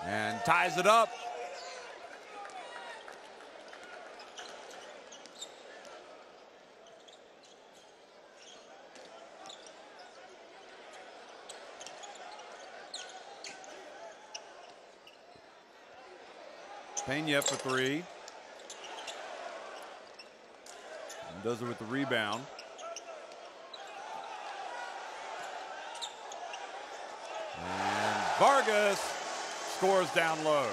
and ties it up. Pena for 3. And does it with the rebound. And Vargas scores down low.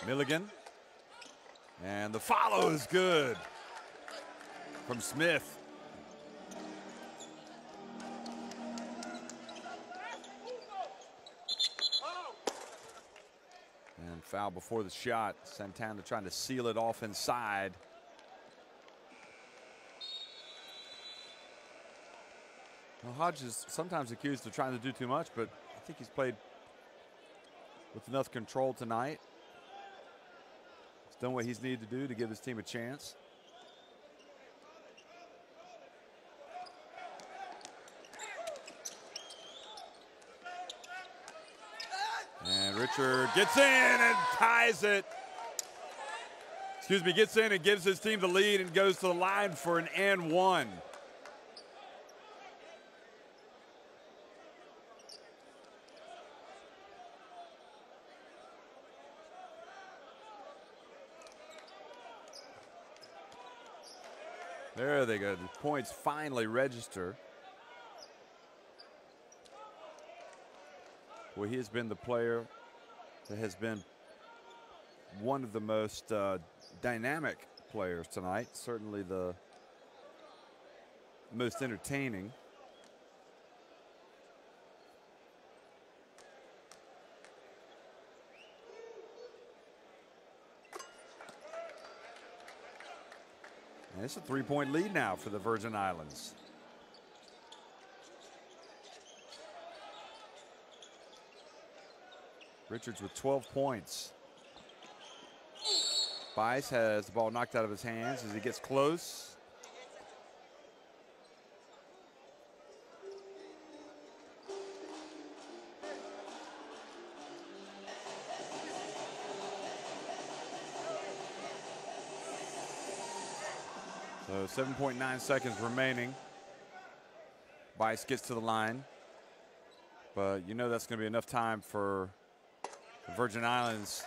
Milligan. And the follow is good from Smith. And foul before the shot. Santana trying to seal it off inside. Well, Hodge is sometimes accused of trying to do too much, but I think he's played with enough control tonight. He's done what he's needed to do to give his team a chance. Richard gets in and ties it. Excuse me, gets in and gives his team the lead and goes to the line for an and one. There they go. The points finally register. Well, he has been the player that has been one of the most dynamic players tonight. Certainly the most entertaining. And it's a three-point lead now for the Virgin Islands. Richards with 12 points. Bice has the ball knocked out of his hands as he gets close. So 7.9 seconds remaining. Bice gets to the line. But you know that's going to be enough time for the Virgin Islands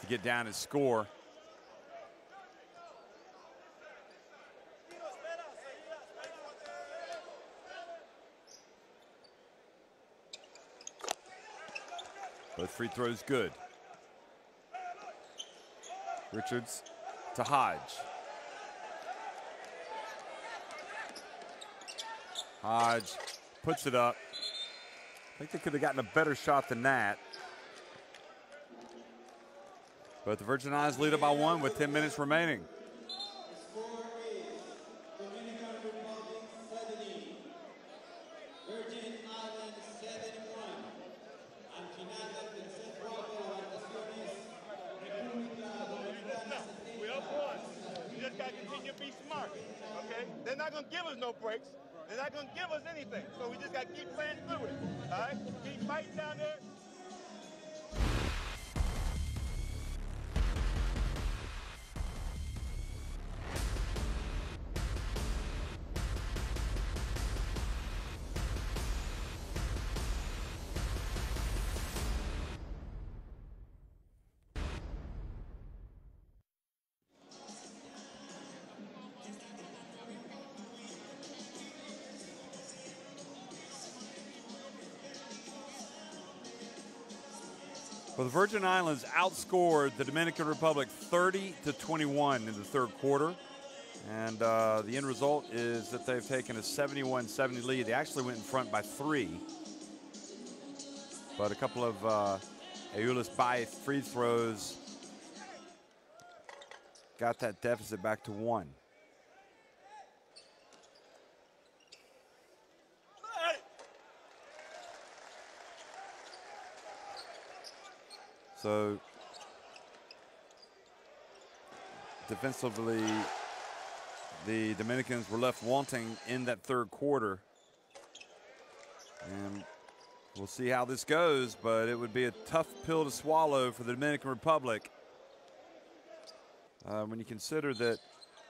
to get down and score. Both free throws good. Richards to Hodge. Hodge puts it up. I think they could have gotten a better shot than that. But the Virgin Islands lead it by one with 10 minutes remaining. Score is Dominican Republic 70, Virgin Islands 71. Al final del tercer cuarto, vacaciones, República Dominicana 70. We up one. You just got to continue to be smart, okay? They're not going to give us no breaks. They're not going to give us anything. So we just got to keep playing through it, all right? Keep fighting down there. Well, the Virgin Islands outscored the Dominican Republic 30-21 in the third quarter. And the end result is that they've taken a 71-70 lead. They actually went in front by 3. But a couple of Aeolus Baez free throws got that deficit back to 1. So defensively, the Dominicans were left wanting in that third quarter. And we'll see how this goes, but it would be a tough pill to swallow for the Dominican Republic. When you consider that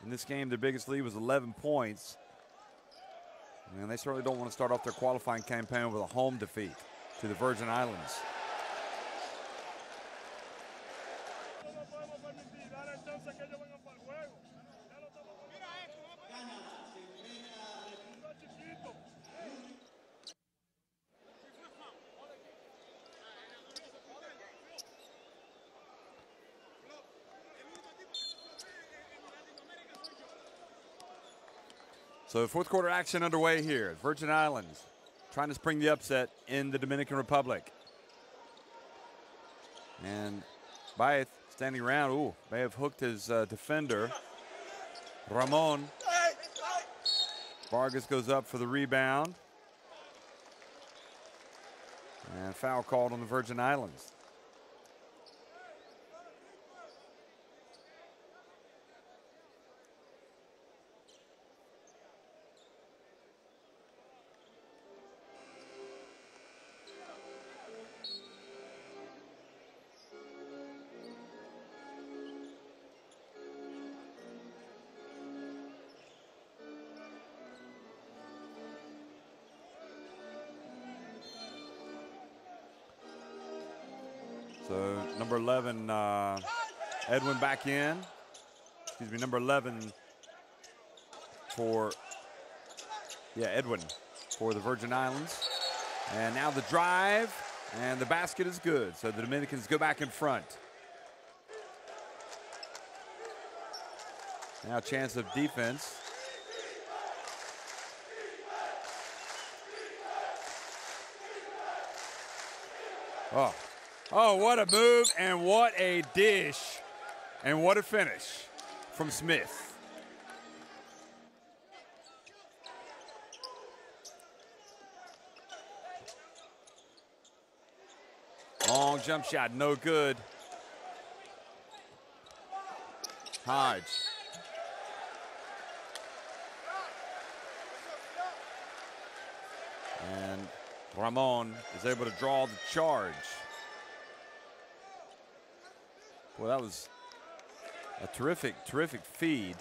in this game, their biggest lead was 11 points. And they certainly don't want to start off their qualifying campaign with a home defeat to the Virgin Islands. So fourth quarter action underway here. Virgin Islands trying to spring the upset in the Dominican Republic. And Baez standing around, ooh, may have hooked his defender. Ramon. Vargas goes up for the rebound. And foul called on the Virgin Islands. So number 11, Edwin back in. Excuse me, number 11 for, Edwin for the Virgin Islands. And now the drive, and the basket is good. So the Dominicans go back in front. Now a chance of defense. Oh, what a move, and what a dish, and what a finish from Smith. Long jump shot, no good. Hodge. And Ramon is able to draw the charge. Well, that was a terrific feed.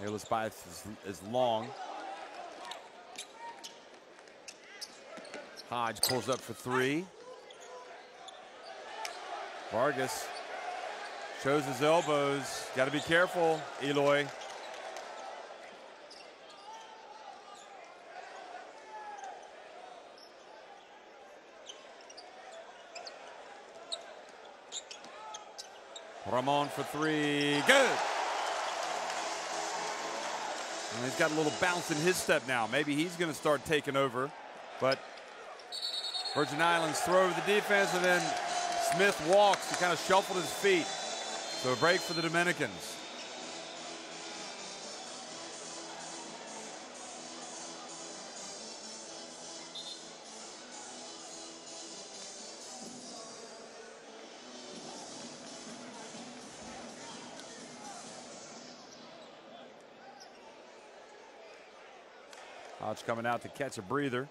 Airless bias is long. Hodge pulls up for three. Vargas shows his elbows. Got to be careful, Eloy. Ramon for three. Good. And he's got a little bounce in his step now. Maybe he's going to start taking over. But Virgin Islands throw over the defense, and then Smith walks. He kind of shuffled his feet. So a break for the Dominicans. Hodge coming out to catch a breather.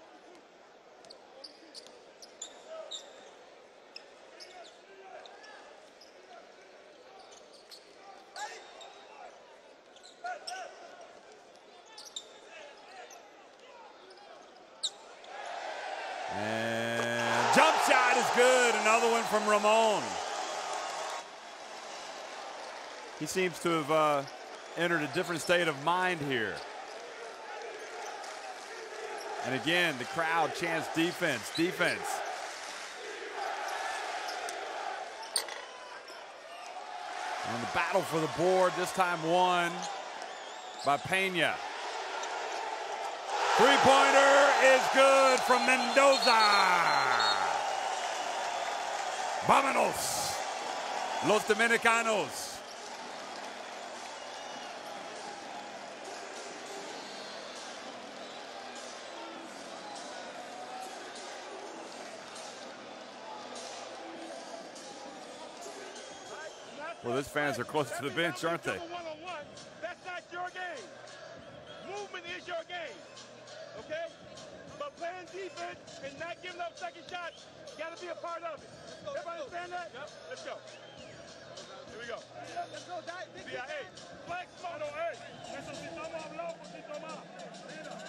And jump shot is good. Another one from Ramon. He seems to have entered a different state of mind here. And again, the crowd chants defense, defense. And the battle for the board, this time won by Pena. Three-pointer is good from Mendoza. Vámonos, los Dominicanos. Well, those fans are close to the bench, aren't they? That's not your game. Movement is your game, okay? But playing defense and not giving up second shots, got to be a part of it. Everybody understand that? Yep. Let's go. Here we go. Let's go, CIA. Flex, mano, hey. Necesitamos hablar un poquito más. Mira,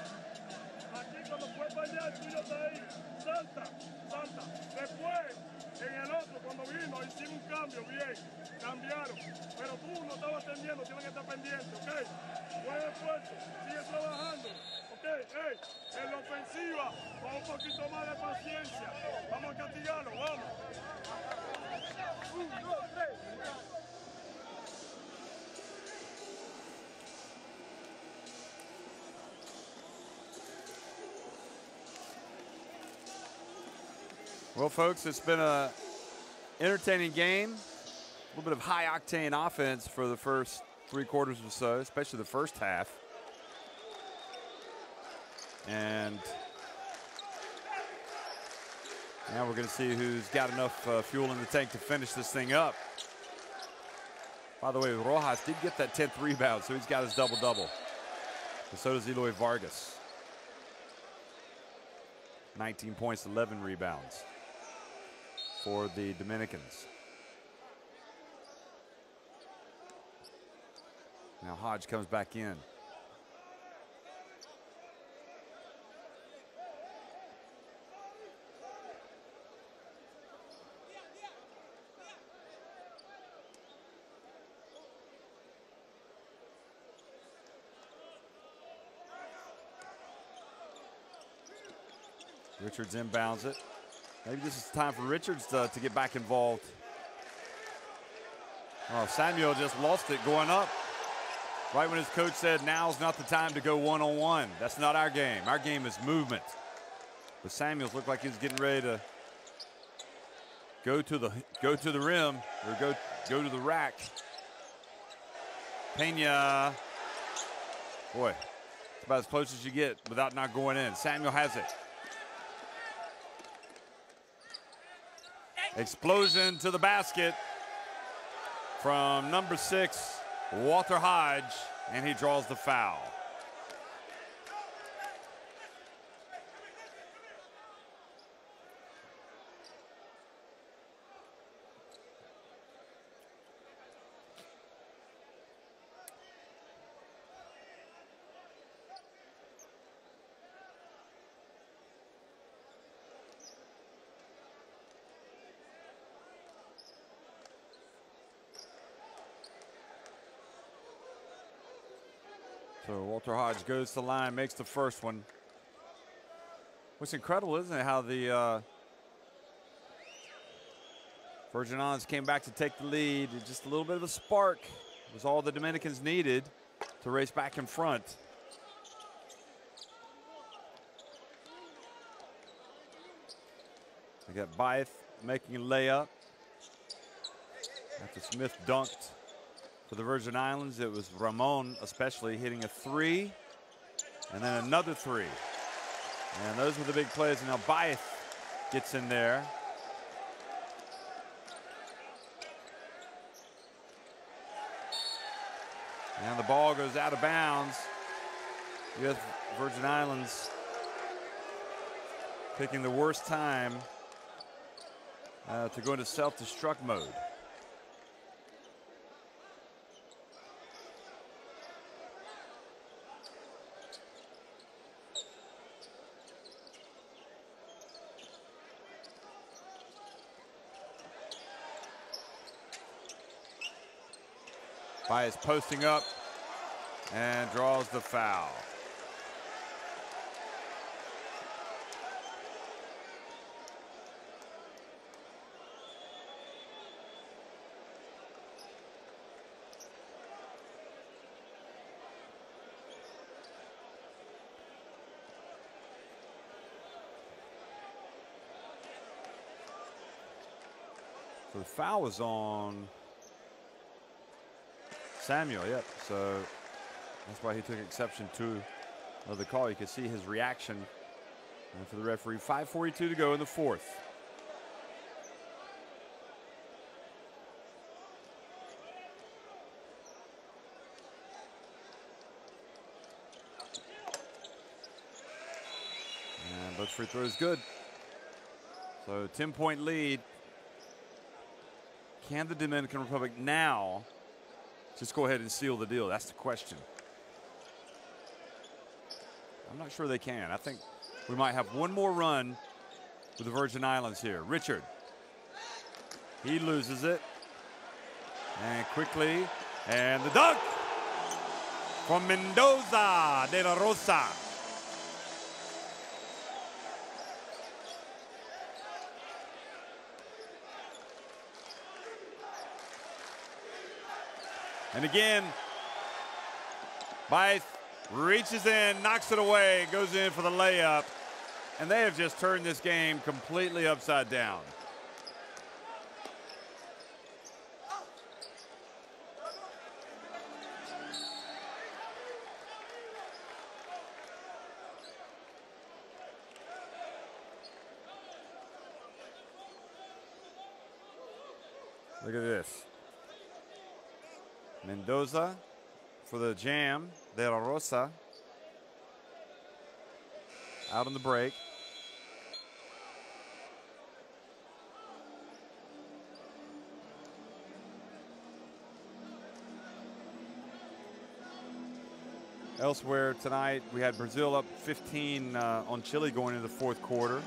aquí cuando fue para allá, el tuyo está ahí. Salta, salta. Después, en el otro, cuando vino, hicimos un cambio, bien. Cambiaron. Pero tú no estabas atendiendo, tienes que estar pendiente, ¿ok? Buen esfuerzo, sigue trabajando. Ok, hey, en la ofensiva, con un poquito más de paciencia. Vamos a castigarlo, vamos. 1, 2, 3. Well, folks, it's been an entertaining game. A little bit of high-octane offense for the first 3 quarters or so, especially the first half. And now we're going to see who's got enough fuel in the tank to finish this thing up. By the way, Rojas did get that 10th rebound, so he's got his double-double. And so does Eloy Vargas. 19 points, 11 rebounds for the Dominicans. Now Hodge comes back in. Richards inbounds it. Maybe this is time for Richards to get back involved. Oh, Samuel just lost it going up. Right when his coach said, now's not the time to go one-on-one. That's not our game. Our game is movement. But Samuels looked like he was getting ready to go to the rim or go to the rack. Pena, boy, it's about as close as you get without not going in. Samuel has it. Explosion to the basket from number 6, Walter Hodge, and he draws the foul. So Walter Hodge goes to the line, makes the first one. What's incredible, isn't it, how the Virgin Islands came back to take the lead. Just a little bit of a spark was all the Dominicans needed to race back in front. They got Byth making a layup after Smith dunked. For the Virgin Islands, it was Ramon especially hitting a 3 and then another 3. And those were the big plays. And now Byth gets in there. And the ball goes out of bounds. You have Virgin Islands picking the worst time to go into self-destruct mode. Byth posting up and draws the foul. So the foul was on Samuel, yep. So that's why he took exception to the call. You could see his reaction for the referee. 5:42 to go in the fourth. And both free throws good. So 10-point lead. Can the Dominican Republic now just go ahead and seal the deal? That's the question. I'm not sure they can. I think we might have one more run with the Virgin Islands here. Richard. He loses it. And quickly. And the dunk from Mendoza de la Rosa. And again, Byth reaches in, knocks it away, goes in for the layup. And they have just turned this game completely upside down. Look at this. Mendoza for the jam. De La Rosa out on the break. Elsewhere tonight, we had Brazil up 15 on Chile going into the fourth quarter.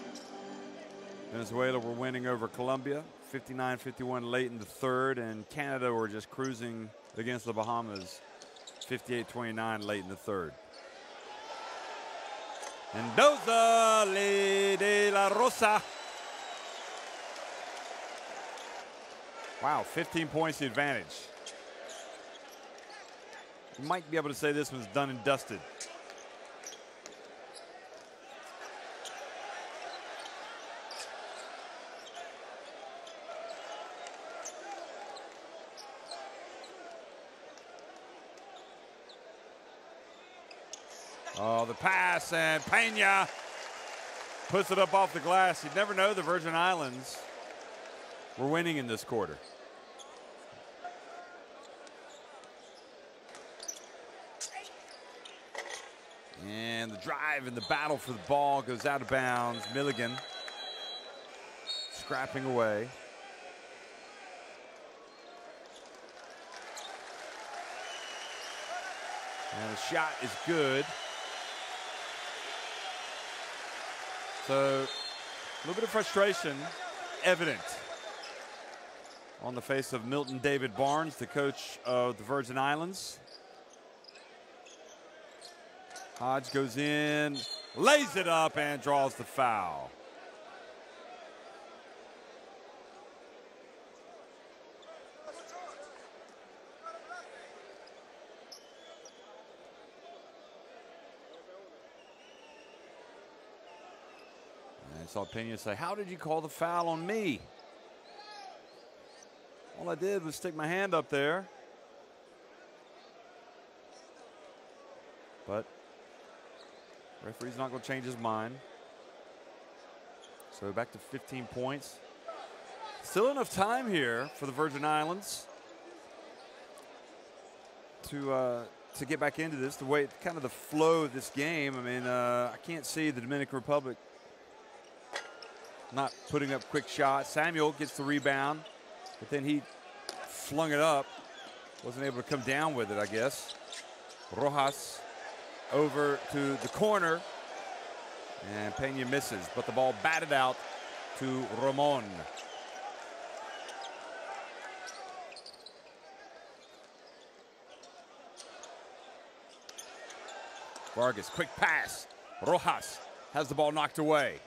Venezuela were winning over Colombia, 59-51 late in the third, and Canada were just cruising against the Bahamas, 58-29 late in the third. Mendoza de la Rosa. Wow, 15 points the advantage. You might be able to say this one's done and dusted. Oh, the pass, and Pena puts it up off the glass. You'd never know the Virgin Islands were winning in this quarter. And the drive and the battle for the ball goes out of bounds. Milligan scrapping away. And the shot is good. So a little bit of frustration evident on the face of Milton David Barnes, the coach of the Virgin Islands. Hodge goes in, lays it up, and draws the foul. And I saw Pena say, "How did you call the foul on me? All I did was stick my hand up there." But referee's not going to change his mind. So back to 15 points. Still enough time here for the Virgin Islands to get back into this, the way, kind of the flow of this game. I mean, I can't see the Dominican Republic not putting up quick shots. Samuel gets the rebound, but then he flung it up. Wasn't able to come down with it, I guess. Rojas over to the corner, and Pena misses, but the ball batted out to Ramon. Vargas, quick pass. Rojas has the ball knocked away.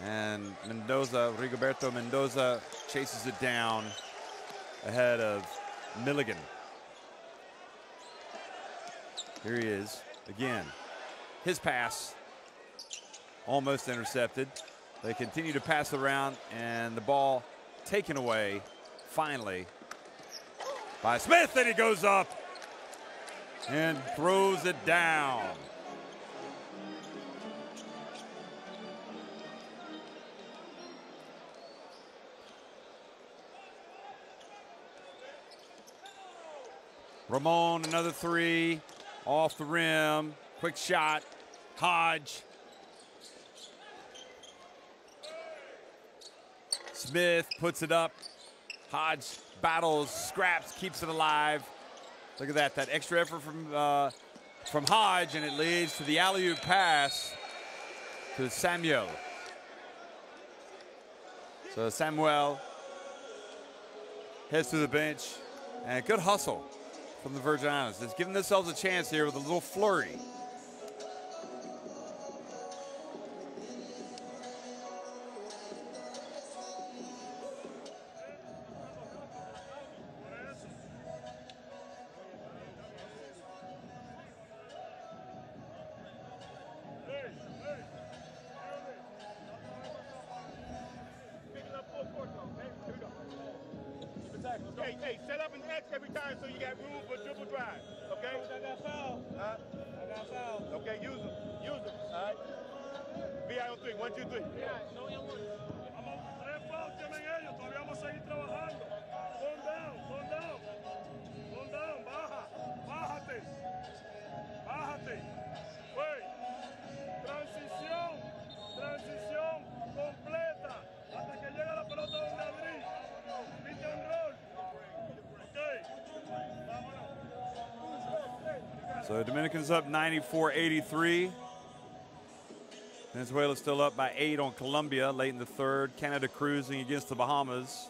And Mendoza, Rigoberto Mendoza chases it down ahead of Milligan. Here he is again. His pass almost intercepted. They continue to pass around, and the ball taken away finally by Smith, and he goes up and throws it down. Ramon, another three. Off the rim, quick shot, Hodge. Smith puts it up. Hodge battles, scraps, keeps it alive. Look at that extra effort from Hodge, and it leads to the alley-oop pass to Samuel. So Samuel heads to the bench, and good hustle from the Virgin Islands. It's giving themselves a chance here with a little flurry. Hey, set up an X every time so you got room for dribble drive, okay? I got foul. I got foul. Okay, use them. Use them, all right? VI on three. 1, 2, 3. Tres fouls tienen ellos, todavía vamos a seguir trabajando. Calm down, calm down. Calm down, bájate. Bájate. Wey, transición completa hasta que llegue la pelota donde abrir. Pick and roll. Okay, vámonos. So Dominican's up 94-83. Venezuela still up by 8 on Colombia late in the third. Canada cruising against the Bahamas.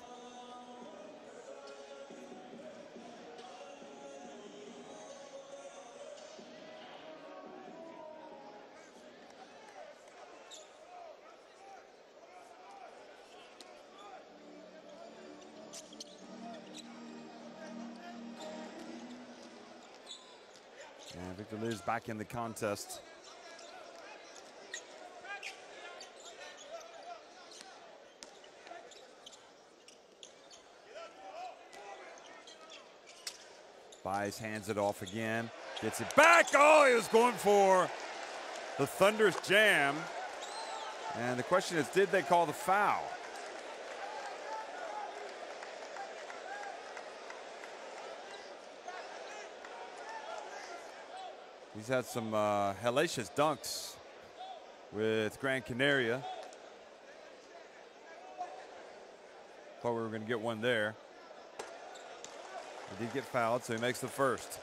And Victor Liz back in the contest. Bias hands it off again. Gets it back. Oh, he was going for the thunderous jam. And the question is, did they call the foul? He's had some hellacious dunks with Gran Canaria. Thought we were going to get one there. He did get fouled, so he makes the first.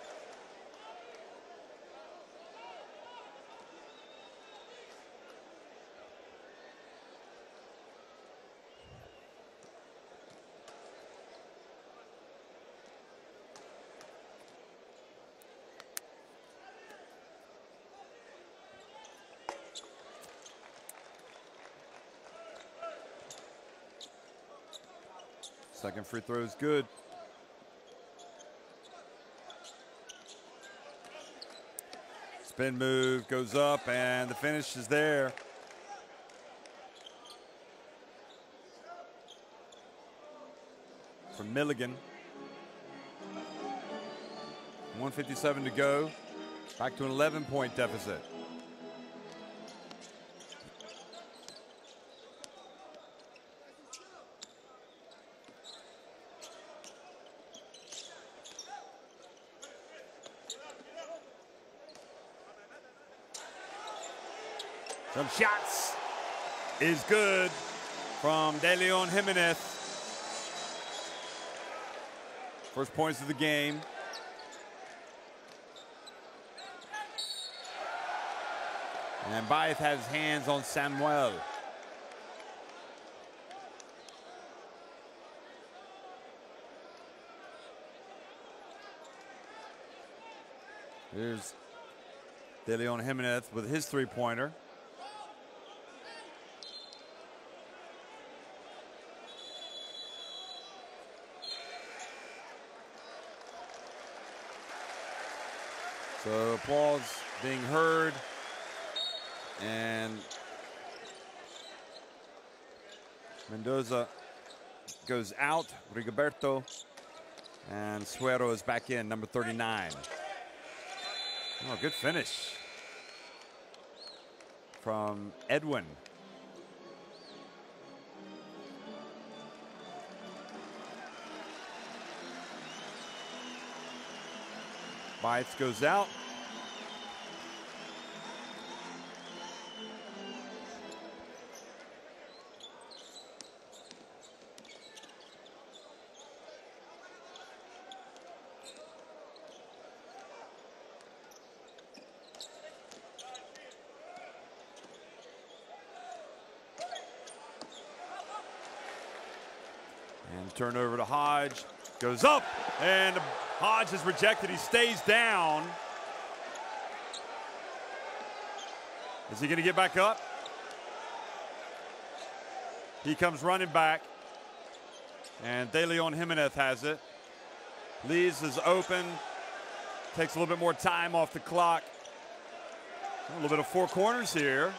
Second free throw is good. Spin move goes up, and the finish is there. From Milligan. 1:57 to go. Back to an 11-point deficit. Some shots is good from De Leon Jimenez. First points of the game. And Baez has his hands on Samuel. Here's De Leon Jimenez with his three-pointer. So applause being heard, and Mendoza goes out, Rigoberto, and Suero is back in, number 39. Oh, good finish from Edwin. Bites goes out. And turnover to Hodge. Goes up, and Hodge is rejected. He stays down. Is he going to get back up? He comes running back, and De Leon Jimenez has it. Lees is open. Takes a little bit more time off the clock. A little bit of four corners here.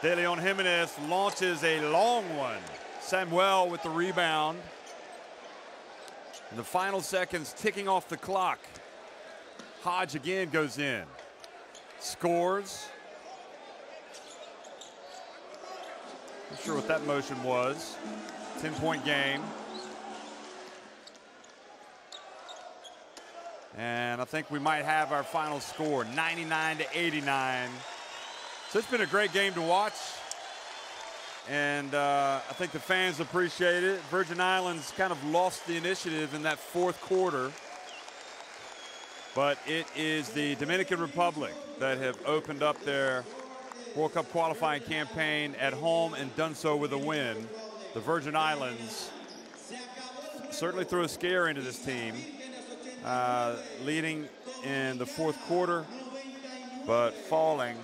De Leon Jimenez launches a long one. Samuel with the rebound. And the final seconds ticking off the clock. Hodge again goes in. Scores. Not sure what that motion was. 10-point game. And I think we might have our final score, 99-89. So it's been a great game to watch. And I think the fans appreciate it. Virgin Islands kind of lost the initiative in that fourth quarter. But it is the Dominican Republic that have opened up their World Cup qualifying campaign at home and done so with a win. The Virgin Islands certainly threw a scare into this team, leading in the fourth quarter, but falling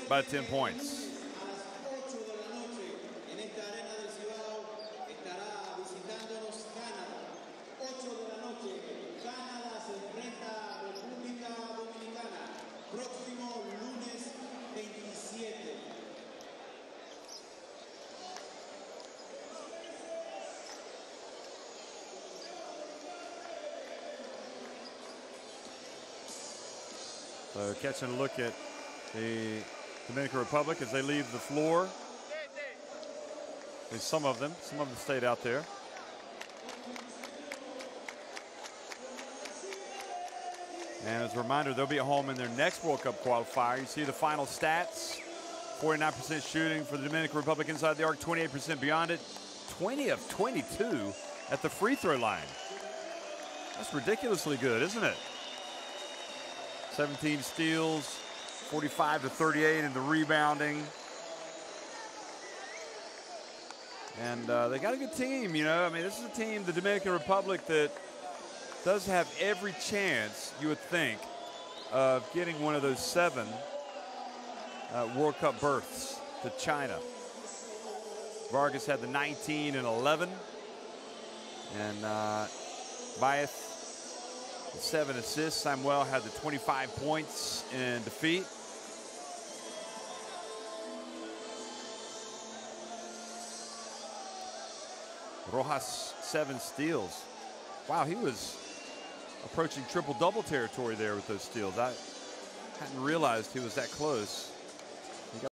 by 10 points. So catching a look at the Dominican Republic as they leave the floor. At least some of them stayed out there. And as a reminder, they'll be at home in their next World Cup qualifier. You see the final stats: 49% shooting for the Dominican Republic inside the arc, 28% beyond it, 20 of 22 at the free throw line. That's ridiculously good, isn't it? 17 steals, 45 to 38 in the rebounding. And they got a good team, you know. I mean, this is a team, the Dominican Republic, that does have every chance, you would think, of getting one of those 7 World Cup berths to China. Vargas had the 19 and 11. And Baez, 7 assists. Samuel had the 25 points in defeat. Rojas, 7 steals. Wow, he was approaching triple-double territory there with those steals. I hadn't realized he was that close.